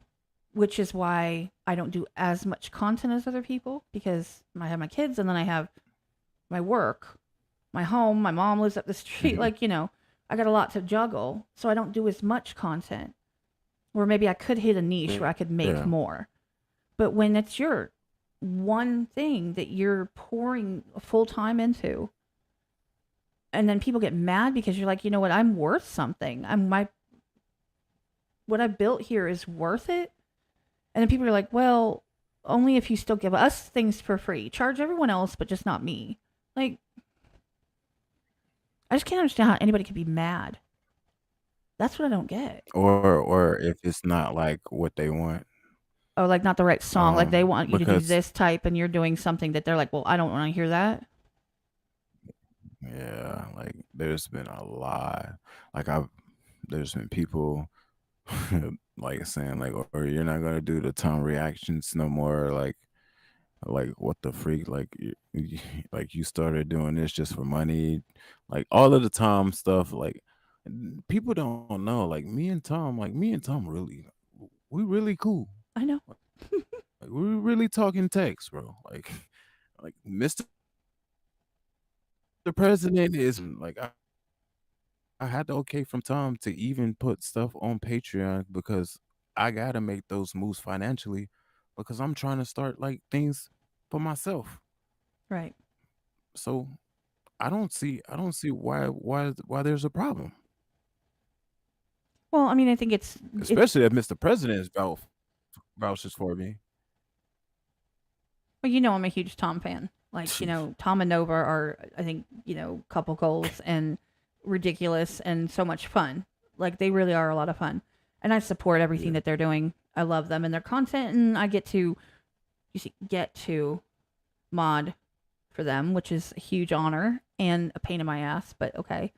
which is why I don't do as much content as other people because I have my kids and then I have my work, my home, my mom lives up the street. Mhm. Like, I got a lot to juggle. So I don't do as much content. Or maybe I could hit a niche where I could make Yeah. more. But when it's your one thing that you're pouring full time into, and then people get mad because you're like, you know what, I'm worth something. What I built here is worth it. And then people are like, well, only if you still give us things for free. Charge everyone else, but just not me. Like, I just can't understand how anybody could be mad. That's what I don't get. Or if it's not like what they want. Oh, like not the right song. Like they want you to do Because this type and you're doing something that they're like, well, I don't want to hear that. yeah, like there's been a lot. Like there's been people like saying like, or you're not gonna do the Tom reactions no more. Like what the freak? Like like you started doing this just for money. Like all of the Tom stuff. Like people don't know. Like me and Tom really, we really cool. I know. Like we really talking text, bro. Like Mr. President is like I had the okay from Tom to even put stuff on Patreon because I gotta make those moves financially because I'm trying to start like things for myself. Right. So I don't see why there's a problem. Well, I mean, I think it's Especially if Mr. President is vouches for me. well, I'm a huge Tom fan. Like, Tom and Nova are, I think, couple goals and ridiculous and so much fun. Like, they really are a lot of fun. And I support everything Yeah. that they're doing. I love them and their content, and I get to mod for them, which is a huge honor and a pain in my ass, but okay.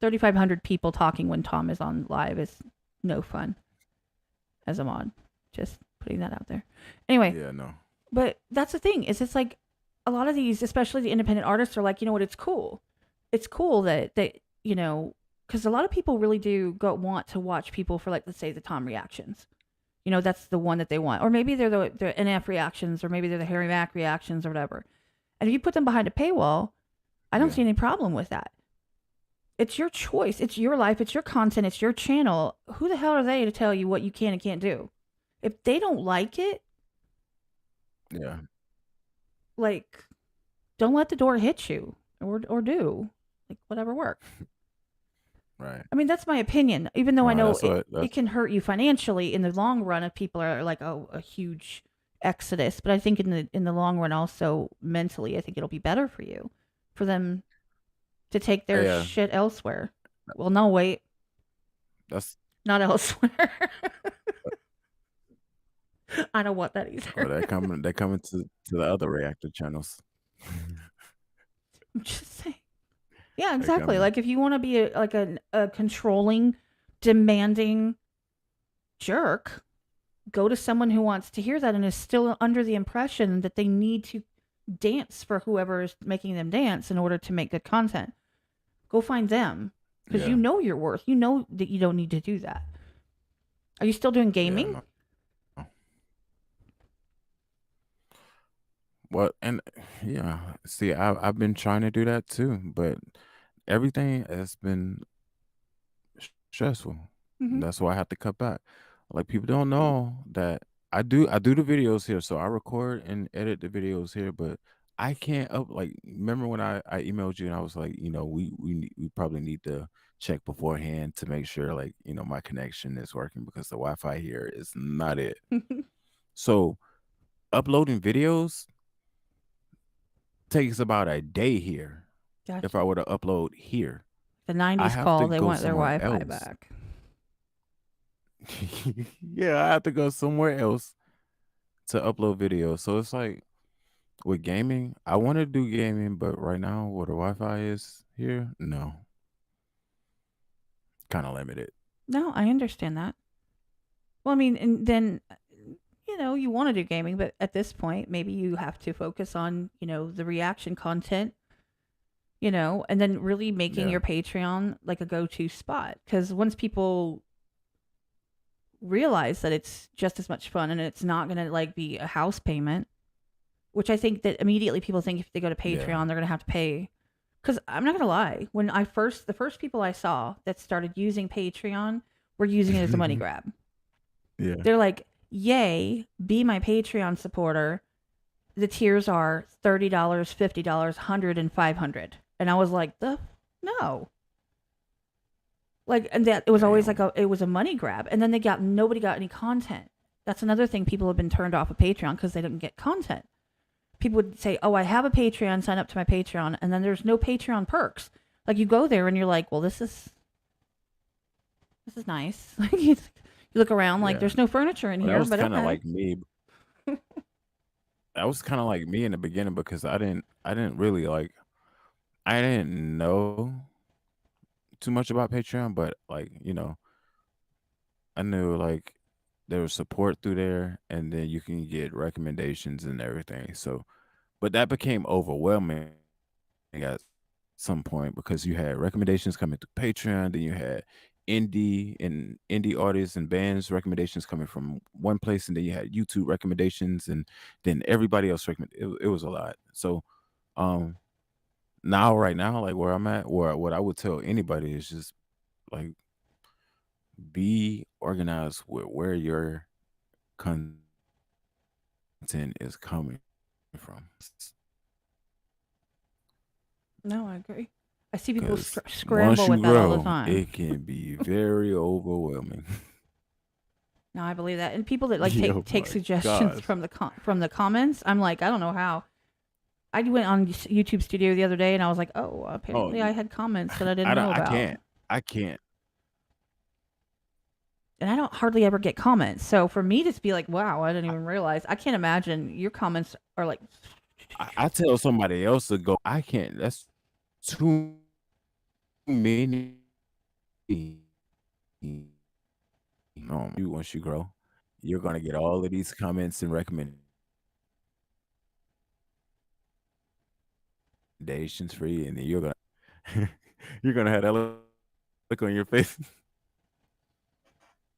3,500 people talking when Tom is on live is no fun as a mod. Just putting that out there. Anyway, Yeah, no. but that's the thing is it's like a lot of these, especially the independent artists, are like, you know what? It's cool. It's cool that because a lot of people really do want to watch people for like let's say the Tom reactions. That's the one that they want, or maybe they're the NF reactions, or maybe they're the Harry Mack reactions, or whatever. And if you put them behind a paywall, I don't Yeah. see any problem with that. It's your choice. It's your life. It's your content. It's your channel. Who the hell are they to tell you what you can and can't do? If they don't like it, Yeah. like, don't let the door hit you, or do like whatever works. Right. I mean, that's my opinion. Even though I No, know that's it, what it that's can hurt you financially in the long run if people are like, oh, a huge exodus. But I think in the long run, also mentally, I think it'll be better for you, for them to take their yeah. shit elsewhere. Well, no, wait, That's not elsewhere. I don't want that oh either. they're coming to the other reactor channels. I'm just saying. Yeah, They're exactly. coming. Like if you want to be a controlling, demanding jerk, go to someone who wants to hear that and is still under the impression that they need to dance for whoever is making them dance in order to make good content. Go find them because you Yeah. know your worth. You know that you don't need to do that. Are you still doing Yeah, gaming? no. Well, and yeah, see, I've been trying to do that too, but everything has been stressful. Mm-hmm. That's why I have to cut back. Like people don't know that I do the videos here, so I record and edit the videos here, but I can't up like remember when I emailed you and I was like, we probably need to check beforehand to make sure like, my connection is working because the Wi-Fi here is not it. So uploading videos takes about a day here. If I Gotcha. were to upload here, The I 90s have to call, they go want their somewhere Wi Fi else. back. Yeah, I have to go somewhere else to upload videos. So it's like with gaming, I want to do gaming, but right now where the Wi-Fi is here, no, kind of limited. No, I understand that. Well, I mean, and then, you want to do gaming, but at this point, maybe you have to focus on, the reaction content, and then really making Yeah. your Patreon like a go-to spot. Because once people realize that it's just as much fun and it's not going to like be a house payment, which I think that immediately people think if they go to Yeah. Patreon, they're going to have to pay. Because I'm not going to lie, when the first people I saw that started using Patreon were using it as a money grab. Yeah. They're like, yay, be my Patreon supporter. The tiers are $30, $50, 100, and 500. And I was like, the no. Like, and that it was always like Damn. it was a money grab. And then nobody got any content. That's another thing, people have been turned off of Patreon because they didn't get content. People would say, oh, I have a Patreon, sign up to my Patreon. And then there's no Patreon perks. Like, you go there and you're like, well, this is nice. Like, you look around like Yeah. there's no furniture in Well, that here, was but kind of okay. like me. That was kind of like me in the beginning because I didn't really like I didn't know too much about Patreon, but like, I knew like there was support through there and then you can get recommendations and everything. So, but that became overwhelming at some point because you had recommendations coming through Patreon, then you had indie artists and bands recommendations coming from one place, and then you had YouTube recommendations, and then everybody else recommend. It was a lot. So, um, now right now, like where I'm at, where what I would tell anybody is just like be organized with where your content is coming from. No, I agree. I see people Because scramble once you with that all the grow, time. it can be very overwhelming. No, I believe that. And people that like Oh take my suggestions gosh. from the comments, I'm like, I don't know how. I went on YouTube Studio the other day and I was like, oh, Oh, apparently I had comments that I didn't I don't. know I about. can't. I can't. And I don't hardly ever get comments. So for me to be like, wow, I didn't even realize. I can't imagine your comments are like, I tell somebody else to go. I can't. That's too many. You once you grow, you're gonna get all of these comments and recommendations for you, and then you're gonna you're gonna have that look on your face.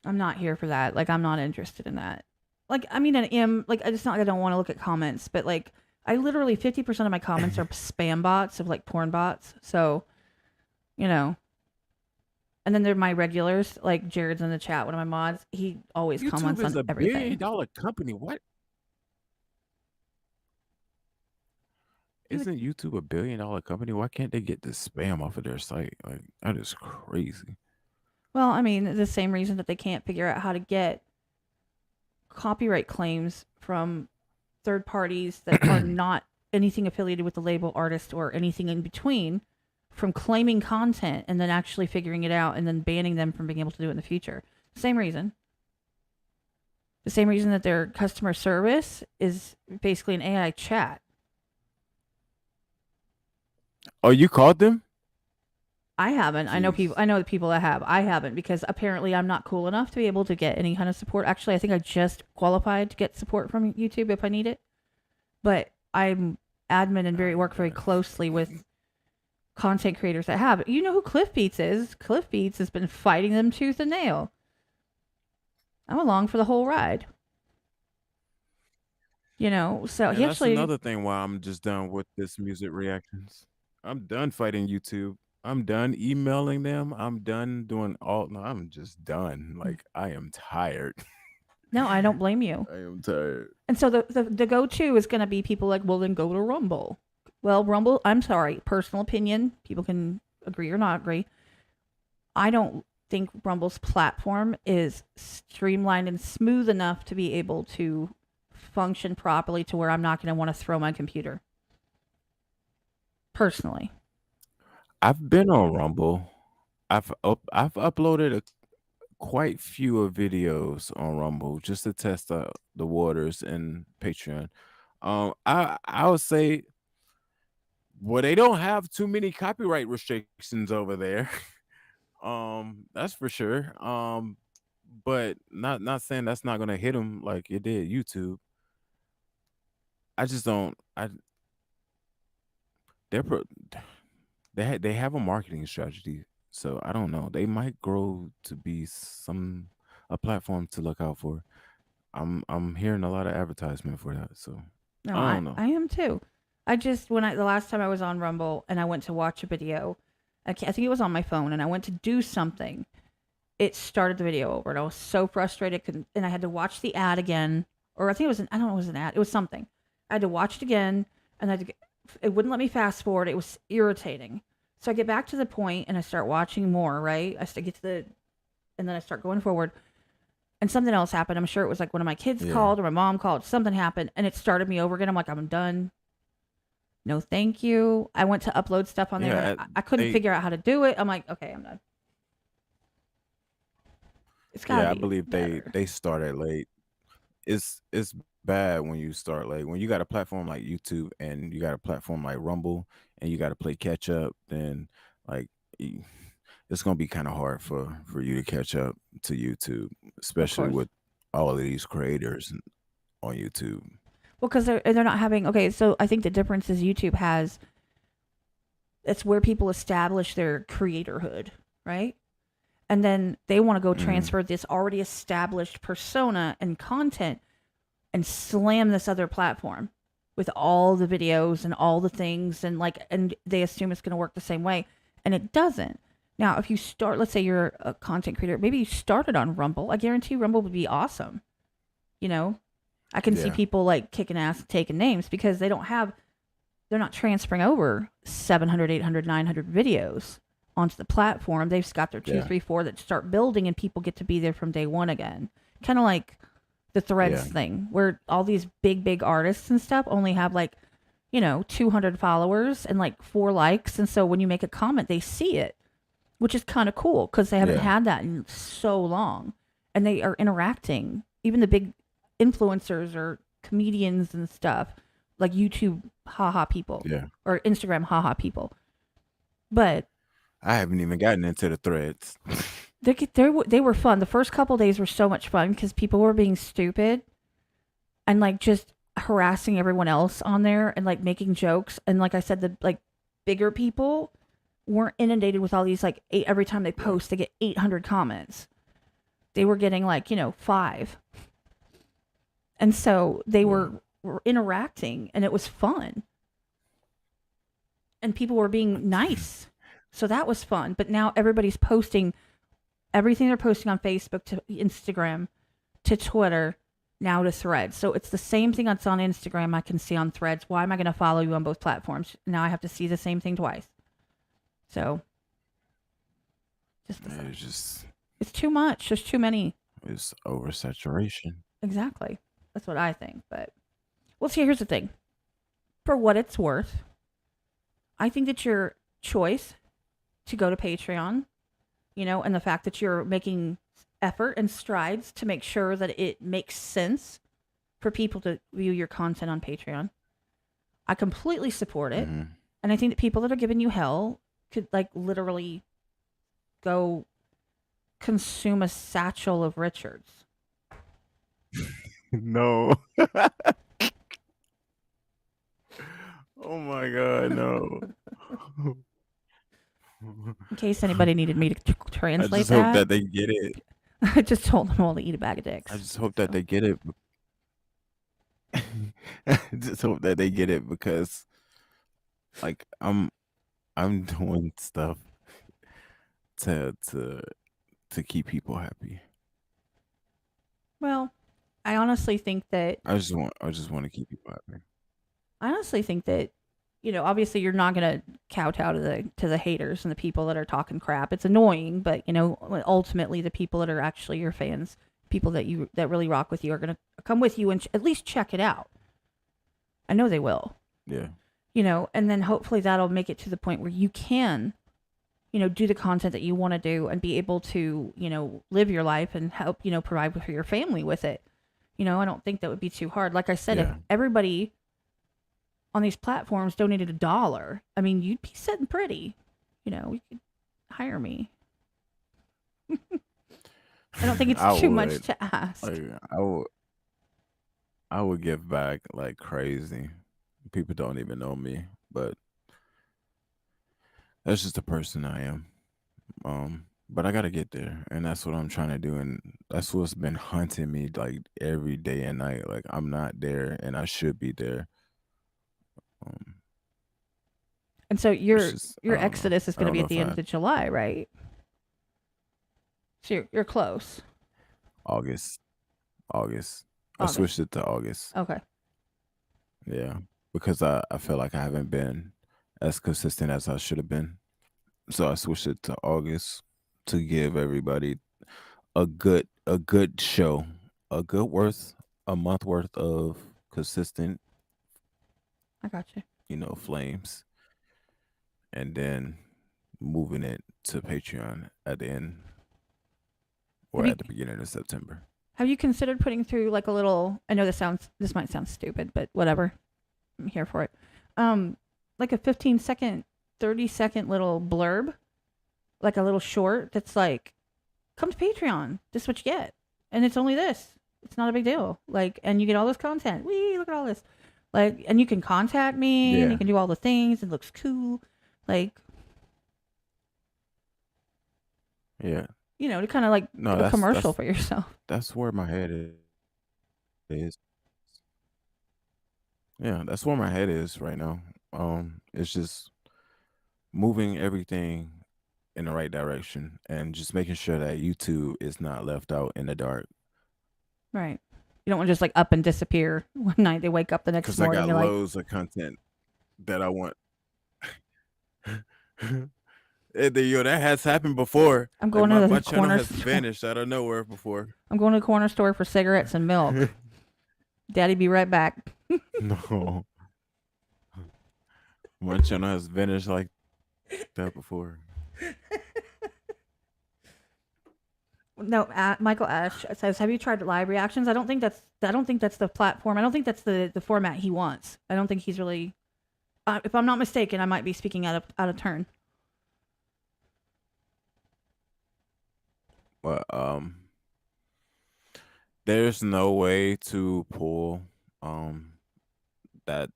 I'm not here for that. Like, I'm not interested in that. Like, I mean, I am, like, it's not like I don't want to look at comments, but like, I literally 50% of my comments are spam bots of like porn bots. So, you know, and then there are my regulars, like Jared's in the chat, one of my mods. He always YouTube comments is on a billion everything. dollar company. What He would, isn't YouTube a billion dollar company? Why can't they get the spam off of their site? Like that is crazy. well, I mean, the same reason that they can't figure out how to get copyright claims from third parties that are not anything affiliated with the label artist or anything in between from claiming content and then actually figuring it out and then banning them from being able to do it in the future. Same reason. The same reason that their customer service is basically an AI chat. Oh, you called them? I haven't. I know people. Jeez. I know the people that have. I haven't because apparently I'm not cool enough to be able to get any kind of support. Actually, I think I just qualified to get support from YouTube if I need it. But I'm admin and Oh work very yeah. closely with content creators that have it. You know who Cliff Beats is? Cliff Beats has been fighting them tooth and nail. I'm along for the whole ride. So he And that's actually. another thing why I'm just done with this music reactions. I'm done fighting YouTube. I'm done emailing them. I'm done doing all no, I'm just done. Like I am tired. No, I don't blame you. I am tired. And so the go to is going to be people like, well, then go to Rumble. Well, Rumble, I'm sorry, personal opinion. People can agree or not agree. I don't think Rumble's platform is streamlined and smooth enough to be able to function properly to where I'm not going to want to throw my computer. Personally. I've been on Rumble. I've uploaded quite few of videos on Rumble just to test out the waters and Patreon. I would say well they don't have too many copyright restrictions over there. That's for sure. but not saying that's not gonna hit them like it did YouTube. I just don't. They're pro- they have a marketing strategy, so I don't know. They might grow to be a platform to look out for. I'm hearing a lot of advertisement for that, so No, I I don't know. I am too. I just the last time I was on Rumble and I went to watch a video, I think it was on my phone, and I went to do something. It started the video over, and I was so frustrated, and I had to watch the ad again, or I think it was I don't know, it was an ad, it was something. I had to watch it again, and it wouldn't let me fast forward. It was irritating. So I get back to the point, and I start watching more. Right, get to and then I start going forward, and something else happened. I'm sure it was like one of my kids Yeah, called or my mom called. Something happened, and it started me over again. I'm like, I'm done. No, thank you. I went to upload stuff on there. yeah. I couldn't They figure out how to do it. I'm like, okay, I'm done. It's got to Yeah, I be believe better. they started late. It's bad when you start late. When you got a platform like YouTube and you got a platform like Rumble and you got to play catch up, then like y- it's gonna be kind of hard for you to catch up to YouTube, Of especially course. with all of these creators on YouTube. Well, because they're not having. Okay, so I think the difference is YouTube has. It's where people establish their creatorhood, right? And then they want to go Hmm. transfer this already established persona and content and slam this other platform with all the videos and all the things and they assume it's going to work the same way, and it doesn't. Now, if you start, let's say you're a content creator, maybe you started on Rumble. I guarantee Rumble would be awesome. You know, I can see Yeah, people like kicking ass, taking names because they're not transferring over 700, 800, 900 videos onto the platform. They've got their two, yeah, three, four that start building, and people get to be there from day one again. Kind of like the Threads yeah, thing, where all these big artists and stuff only have 200 followers and like 4 likes. And so when you make a comment, they see it, which is kind of cool because they haven't yeah, had that in so long. And they are interacting. Even the big influencers or comedians and stuff, like YouTube haha people yeah. or Instagram haha people. But I haven't even gotten into the threads. they were fun. The first couple days were so much fun because people were being stupid and like just harassing everyone else on there and like making jokes. And like I said, the like bigger people weren't inundated with all these every time they Yeah, post, they get 800 comments. They were getting five. And so they yeah. were interacting and it was fun. And people were being nice. So that was fun. But now everybody's posting everything they're posting on Facebook to Instagram to Twitter, now to Threads. So it's the same thing that's on Instagram I can see on Threads. Why am I going to follow you on both platforms? Now I have to see the same thing twice. So just It's just it's too much. There's too many. it's oversaturation. Exactly. That's what I think. But well, see, here's the thing. For what it's worth, I think that your choice to go to Patreon, and the fact that you're making effort and strides to make sure that it makes sense for people to view your content on Patreon. I completely support it. Hmm. And I think that people that are giving you hell could literally go consume a satchel of Richards. No. Oh my god, no. In case anybody needed me to I translate just hope that, that they get it. I just told them all to eat a bag of I dicks. just hope that So they get it. I just hope that they get it because like I'm doing stuff to to to keep people happy. well, I honestly think that I just want to keep people happy. I honestly think that obviously you're not gonna kowtow to the haters and the people that are talking crap. It's annoying, but ultimately the people that are actually your fans, people that really rock with you, are gonna come with you and at least check it out. I know they will. Yeah. And then hopefully that'll make it to the point where you can, do the content that you want to do and be able to, live your life and help, provide for your family with it. I don't think that would be too hard. Like I said, if Yeah. everybody on these platforms donated $1, I mean, you'd be sitting pretty. You could hire me. I don't think I it's too much would. to ask. Like, I would give back like crazy. People don't even know me, but that's just the person I am. But I gotta get there, and that's what I'm trying to do, and that's what's been hunting me like every day and night. Like I'm not there, and I should be there. Um, And so it's your just I your don't know. exodus is I going to don't be know at if the end I of July, right? So you're close. August, August. I switched August. it to August. Okay. Yeah, because I feel like I haven't been as consistent as I should have been. So I switched it to August to give everybody a good show, a good worth a month worth of consistent, I got you. flames, and then moving it to Patreon at the end Have or you at the beginning of September. have you considered putting through like a little? I know this might sound stupid, but whatever. I'm here for it. Um, like a 15-second, 30-second little blurb, like a little short that's like, "Come to Patreon. This is what you get, and it's only this. It's not a big deal. Like, and you get all this content. Wee, look at all this. Like, and you can contact me, and you Yeah, can do all the things. It looks cool. Like, yeah. to kind of like No, a that's commercial that's for yourself. that's where my head is. Yeah, that's where my head is right now. It's just moving everything in the right direction and just making sure that YouTube is not left out in the dark. Right. You don't want to just like up and disappear one night. They wake up the next Because I morning. got You're like, loads of content that I want. That has happened before. I'm Like going to my the channel corner has store. vanished out of nowhere before. I'm going to the corner store for cigarettes and milk. Daddy, be right back. No, my channel has vanished like that before. No, Michael Ash says, "Have you tried live reactions?" I don't think that's the platform. I don't think that's the format he wants. I don't think he's really. If I'm not mistaken, I might be speaking out of turn. But there's no way to pull um that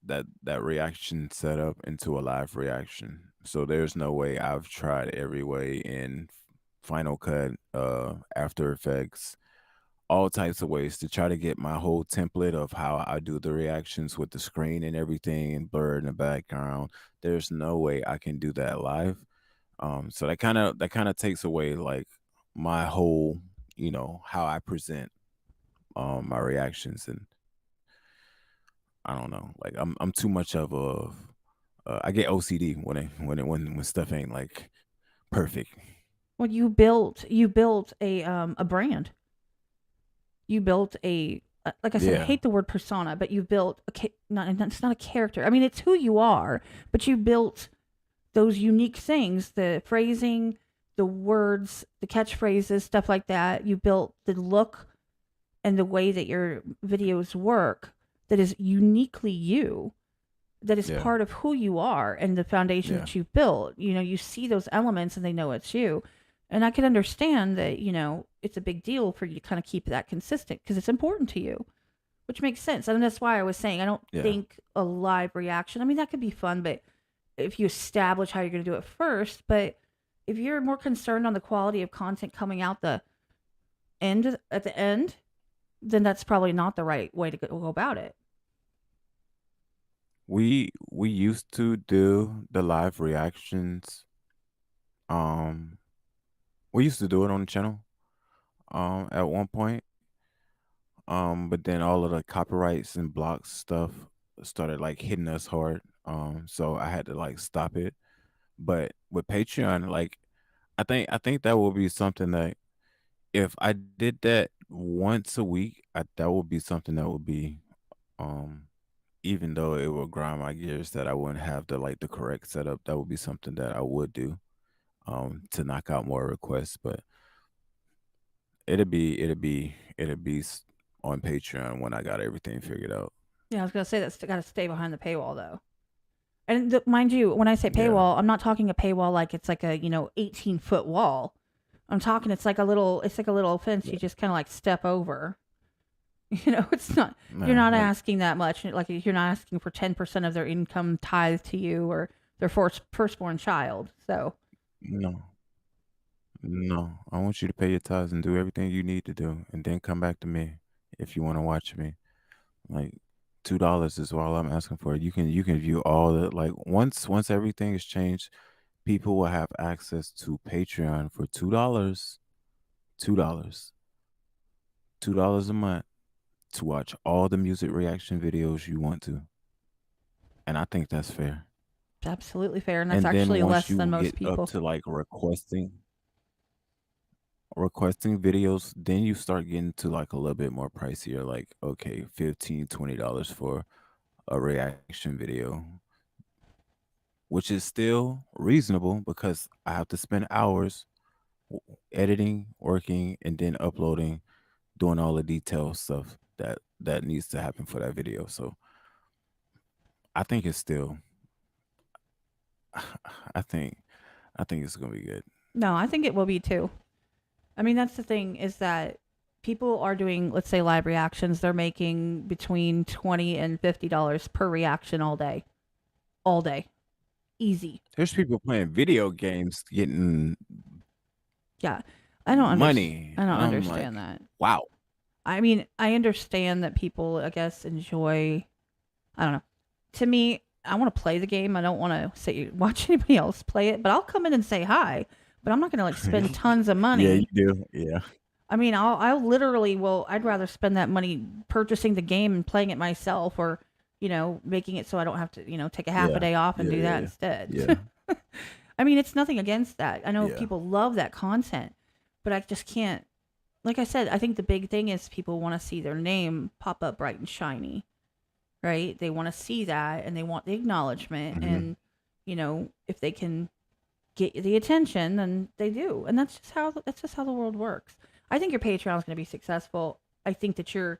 reaction setup into a live reaction. So there's no way. I've tried every way in Final Cut, After Effects, all types of ways to try to get my whole template of how I do the reactions with the screen and everything and blur in the background. There's no way I can do that live. So that kind of takes away like my whole, how I present my reactions, and I don't know. Like I'm too much of a I get OCD when stuff ain't like perfect. Well, you built a brand. You built like I said, I Yeah. hate the word persona, but you built not it's not a character. I mean, it's who you are, but you built those unique things, the phrasing, the words, the catchphrases, stuff like that. You built the look and the way that your videos work that is uniquely you, that is Yeah. part of who you are and the foundation Yeah. that you've built. You see those elements and they know it's you. And I can understand that, it's a big deal for you to kind of keep that consistent because it's important to you, which makes sense. And that's why I was saying I don't Yeah. think a live reaction, I mean, that could be fun, but if you establish how you're going to do it first, but if you're more concerned on the quality of content coming out at the end, then that's probably not the right way to go about it. We used to do the live reactions. Um we used to do it on the channel at one point. But then all of the copyrights and blocks stuff started like hitting us hard. So I had to like stop it. But with Patreon, like I think that will be something that if I did that once a week, that would be something that would be um even though it would grind my gears that I wouldn't have the correct setup, that would be something that I would do to knock out more requests. But it'd be on Patreon when I got everything figured out. Yeah, I was going to say that's got to stay behind the paywall though. And mind you, when I say Yeah. paywall, I'm not talking a paywall like it's like a 18-foot wall. I'm talking. It's like a little fence. Yeah. You just kind of like step over. It's not. You're Nah, not like asking that much. Like you're not asking for 10% of their income tithed to you or their firstborn child. So no, no. I want you to pay your tithes and do everything you need to do, and then come back to me if you want to watch me. Like $2 is all I'm asking for. You can view all the like once everything is changed, people will have access to Patreon for $2, $2, $2 a month to watch all the music reaction videos you want to. And I think that's fair. it's absolutely fair, and that's And then actually once less than you most get up people. to like requesting videos, then you start getting to like a little bit more pricier, like okay, 15, $20 for a reaction video, which is still reasonable because I have to spend hours editing, working, and then uploading, doing all the detail stuff that needs to happen for that video. So I think it's still, I think, I think it's gonna be good. No, I think it will be too. I mean, that's the thing is that people are doing, let's say, live reactions. They're making between $20 and $50 per reaction all day, easy. There's people playing video games getting Yeah, money, I don't and I'm understand like, that. wow. I mean, I understand that people, I guess, enjoy. I don't know. To me, I want to play the game. I don't want to say watch anybody else play it. But I'll come in and say hi. But I'm not going to like spend tons of Yeah, you money. do. Yeah, I mean, I'll literally will. I'd rather spend that money purchasing the game and playing it myself, or making it so I don't have to take a half a yeah, day off and yeah, do yeah, that yeah, instead. yeah, I mean, it's nothing against that. I know yeah. people love that content, but I just can't. Like I said, I think the big thing is people want to see their name pop up bright and shiny, right? They want to see that and they want the acknowledgement. Hmm. And, if they can get the attention, then they do. And that's just how the world works. I think your Patreon is going to be successful. I think that you're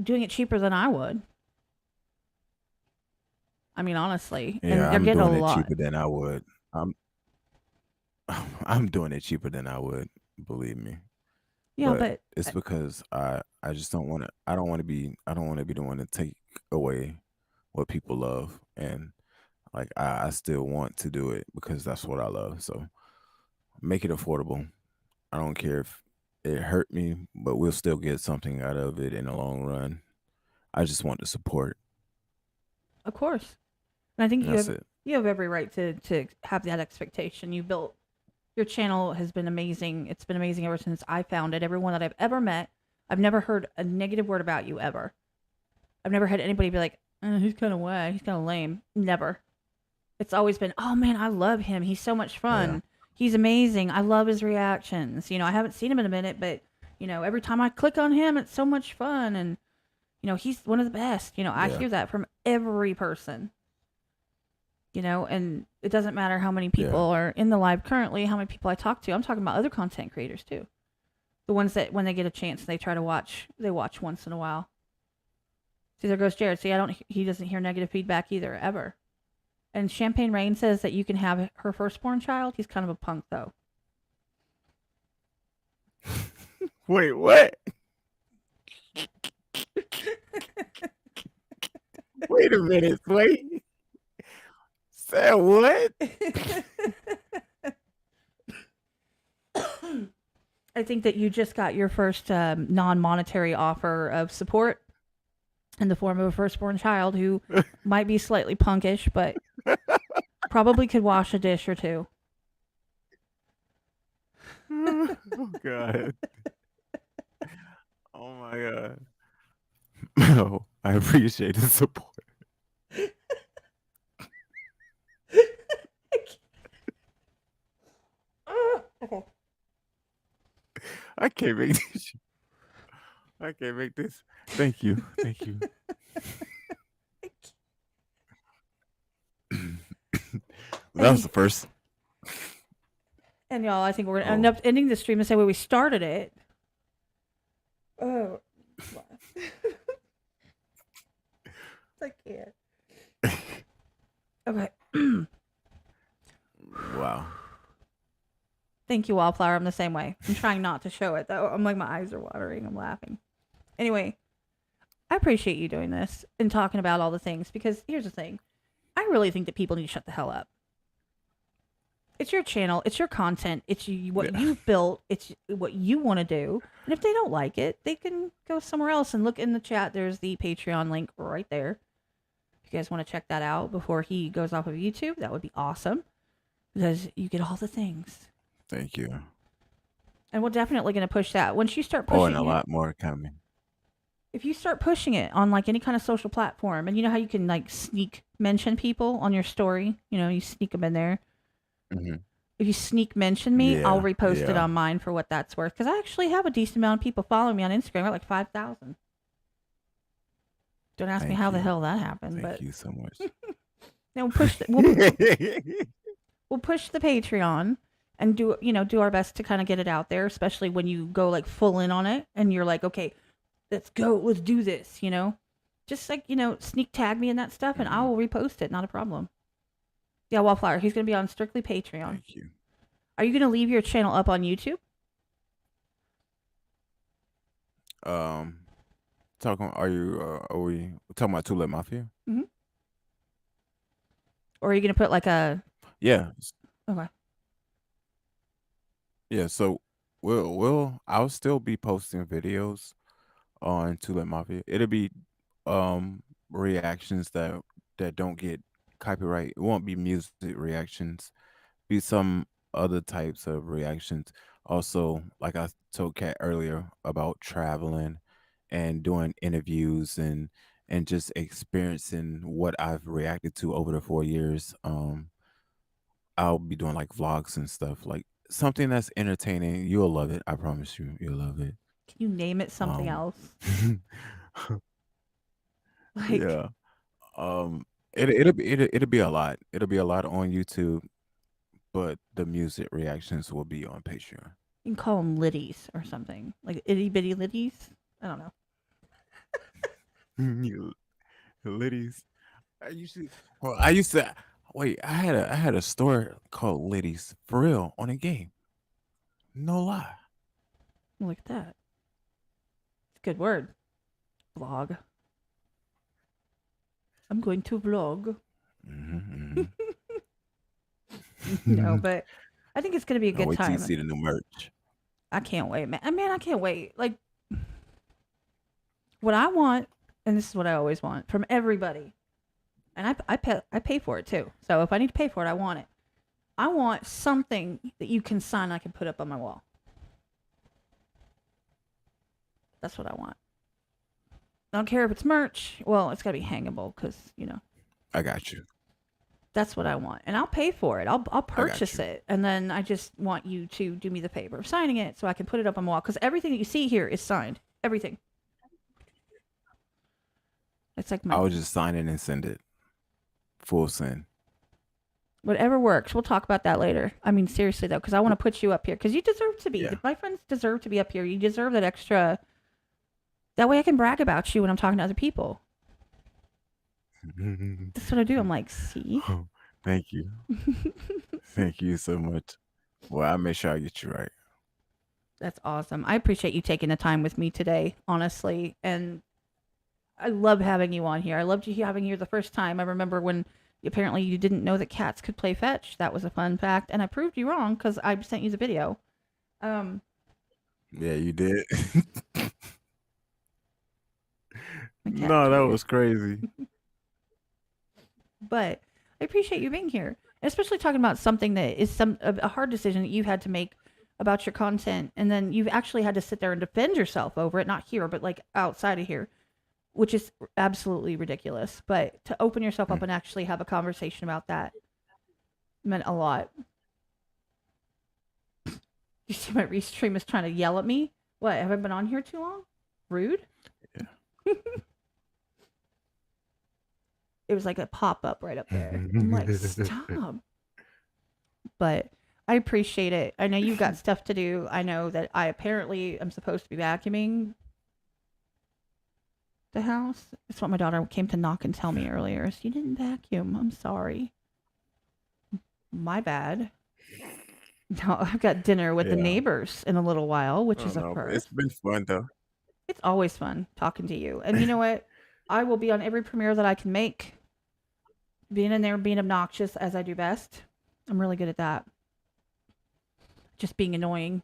doing it cheaper than I would. I mean, honestly, Yeah, and you're I'm getting a doing it lot. cheaper than I would. I'm I'm doing it cheaper than I would, believe me. Yeah, But but it's because I just don't want to. I don't want to be the one to take away what people love, and like I still want to do it because that's what I love. So make it affordable. I don't care if it hurt me, but we'll still get something out of it in the long run. I just want to support. of course, and I think And that's it. you have every right to have that expectation. You built your channel has been amazing. It's been amazing ever since I found it. Everyone that I've ever met, I've never heard a negative word about you ever. I've never had anybody be like, he's kind of whack, he's kind of lame. Never. It's always been, oh man, I love him. He's so much Yeah, fun. He's amazing. I love his reactions. I haven't seen him in a minute, but every time I click on him, it's so much fun. And he's one of the best. I yeah, hear that from every person. And it doesn't matter how many people yeah, are in the live currently, how many people I talk to. I'm talking about other content creators too. The ones that when they get a chance, they try to watch. They watch once in a while. See, there goes Jared. See, I don't. He doesn't hear negative feedback either, ever. And Champagne Rain says that you can have her firstborn child. He's kind of a punk, though. Wait, what? Wait a minute. Wait. Say what? I think that you just got your first non-monetary offer of support in the form of a firstborn child who might be slightly punkish, but probably could wash a dish or two. Oh God. Oh my God. No, I appreciate the support. Okay. I can't make this. I can't make this. Thank you. Thank you. That was And the first. and y'all, I think we're gonna end Oh, up ending the stream the same way we started it. Oh, I can't. Okay. wow. Thank you, Wildflower. I'm the same way. I'm trying not to show it though. I'm like my eyes are watering. I'm laughing. Anyway, I appreciate you doing this and talking about all the things because here's the thing. I really think that people need to shut the hell up. It's your channel, it's your content, it's what Yeah. you've built, it's what you want to do. And if they don't like it, they can go somewhere else and look in the chat. There's the Patreon link right there. If you guys want to check that out before he goes off of YouTube, that would be awesome because you get all the things. Thank you. And we're definitely going to push that. Once you start Oh, and a pushing it, lot more coming. if you start pushing it on like any kind of social platform, and you know how you can like sneak mention people on your story, you sneak them in there. Hmm. If you sneak mention me, I'll Yeah, repost it yeah. on mine for what that's worth. Because I actually have a decent amount of people following me on Instagram. I got like 5,000. Don't ask me Thank how the you. hell that happened, Thank but you so much. we'll push we'll push the Patreon and do our best to kind of get it out there, especially when you go like full in on it and you're like, okay, let's go, let's do this. Just like sneak tag me in that stuff, and I Hmm. will repost it. Not a problem. Yeah, Wildflower. He's gonna be on strictly Patreon. Thank you. Are you gonna leave your channel up on YouTube? Um, talking. Are you? Are we talking about Too Late Mafia? Mm-hmm. Or are you gonna put like a Yeah. okay? Yeah. So I'll still be posting videos on Too Late Mafia. It'll be um reactions that don't get copyright. It won't be music reactions. Be some other types of reactions. Also, like I told Kat earlier about traveling and doing interviews and just experiencing what I've reacted to over the 4 years. I'll be doing like vlogs and stuff, like something that's entertaining. You'll love it. I promise you, you'll love it. Can you name it something Um, else? Like yeah. Um, it'll be a lot. It'll be a lot on YouTube, but the music reactions will be on Patreon. you can call them liddies or something, like itty bitty liddies. I don't know. You Liddy's. I usually well, I used to wait, I had a store called Liddy's for real on a game. No lie. Look at that. It's a good word. Vlog. I'm going to vlog. Hmm. No, Hmm. but I think it's gonna be a I'll good wait till you time. see the new merch. I can't wait, man. Man, I can't wait. Like what I want, and this is what I always want from everybody, and I pay for it too. So if I need to pay for it, I want it. I want something that you can sign. I can put up on my wall. That's what I want. I don't care if it's merch. Well, it's got to be hangable because I got you. that's what I want, and I'll pay for it. I'll I got purchase you. it, and then I just want you to do me the favor of signing it so I can put it up on my wall. Because everything that you see here is signed. Everything. It's like my I will just sign it and send it. Full send. whatever works. We'll talk about that later. I mean, seriously though, because I want to put you up here because you deserve to be. Yeah. My friends deserve to be up here. You deserve that extra. That way I can brag about you when I'm talking to other people. That's what I do. I'm like, see? Oh, thank you. Thank you so much. Well, I make sure I get you right. That's awesome. I appreciate you taking the time with me today, honestly. And I love having you on here. I loved you having you here the first time. I remember when apparently you didn't know that cats could play fetch. That was a fun fact. And I proved you wrong because I sent you the video. Um, Yeah, you did. my cat No, that here. was crazy. But I appreciate you being here, especially talking about something that is a hard decision that you had to make about your content, and then you've actually had to sit there and defend yourself over it, not here, but like outside of here, which is absolutely ridiculous. But to open yourself up Mm. and actually have a conversation about that meant a lot. You see, my restream is trying to yell at me. What? Have I been on here too long? Rude. Yeah. It was like a pop up right up there. I'm like, stop. But I appreciate it. I know you've got stuff to do. I know that I apparently am supposed to be vacuuming the house. That's what my daughter came to knock and tell me earlier. So you didn't vacuum. I'm sorry. My bad. No, I've got dinner with the Yeah. neighbors in a little while, which Oh is a no, but it's first. been fun though. It's always fun talking to you. And you know what? I will be on every premiere that I can make, being in there, being obnoxious as I do best. I'm really good at that. Just being annoying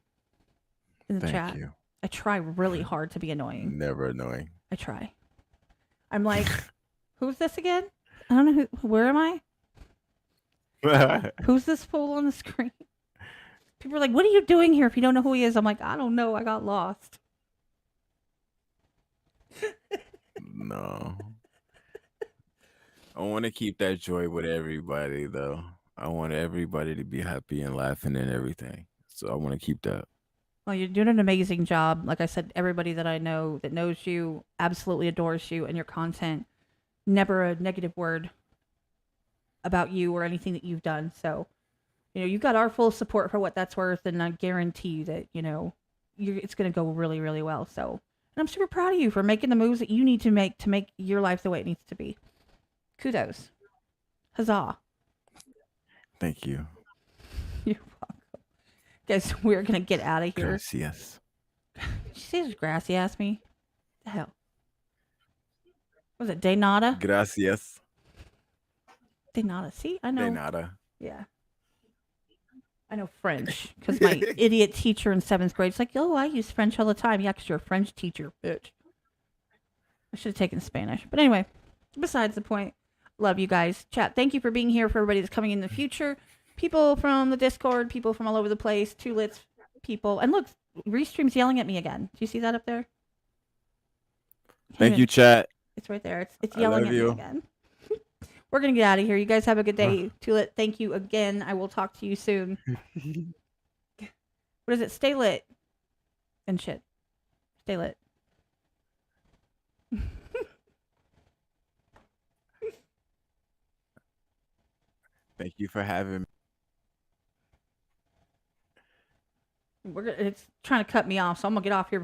in the Thank chat. you. I try really hard to be annoying. Never annoying. I try. I'm like, who's this again? I don't know where am I? Who's this fool on the screen? People are like, what are you doing here if you don't know who he is? I'm like, I don't know. I got lost. No. I want to keep that joy with everybody though. I want everybody to be happy and laughing and everything. So I want to keep that. Well, you're doing an amazing job. Like I said, everybody that I know that knows you absolutely adores you and your content. Never a negative word about you or anything that you've done. So, you've got our full support for what that's worth, and I guarantee you that it's going to go really, really well. So, and I'm super proud of you for making the moves that you need to make your life the way it needs to be. Kudos, huzzah! Thank you. You're welcome, guys. We're gonna get out of here. Gracias. Did you say there's grassy? Asked me. The hell was it? De nada. Gracias. De nada. See, I know. De nada. Yeah. I know French because my idiot teacher in 7th grade is like, oh, I use French all the time. Yeah, because you're a French teacher, bitch. I should have taken Spanish. But anyway, besides the point, love you guys. Chat, thank you for being here. For everybody that's coming in the future, people from the Discord, people from all over the place, Tulits people. And look, Restream's yelling at me again. Do you see that up there? Thank you, chat. It's right there. It's yelling at me again. We're going to get out of here. You guys have a good day. Tulit, thank you again. I will talk to you soon. What is it? Stay lit. And shit. Stay lit. Thank you for having me. It's trying to cut me off, so I'm going to get off here before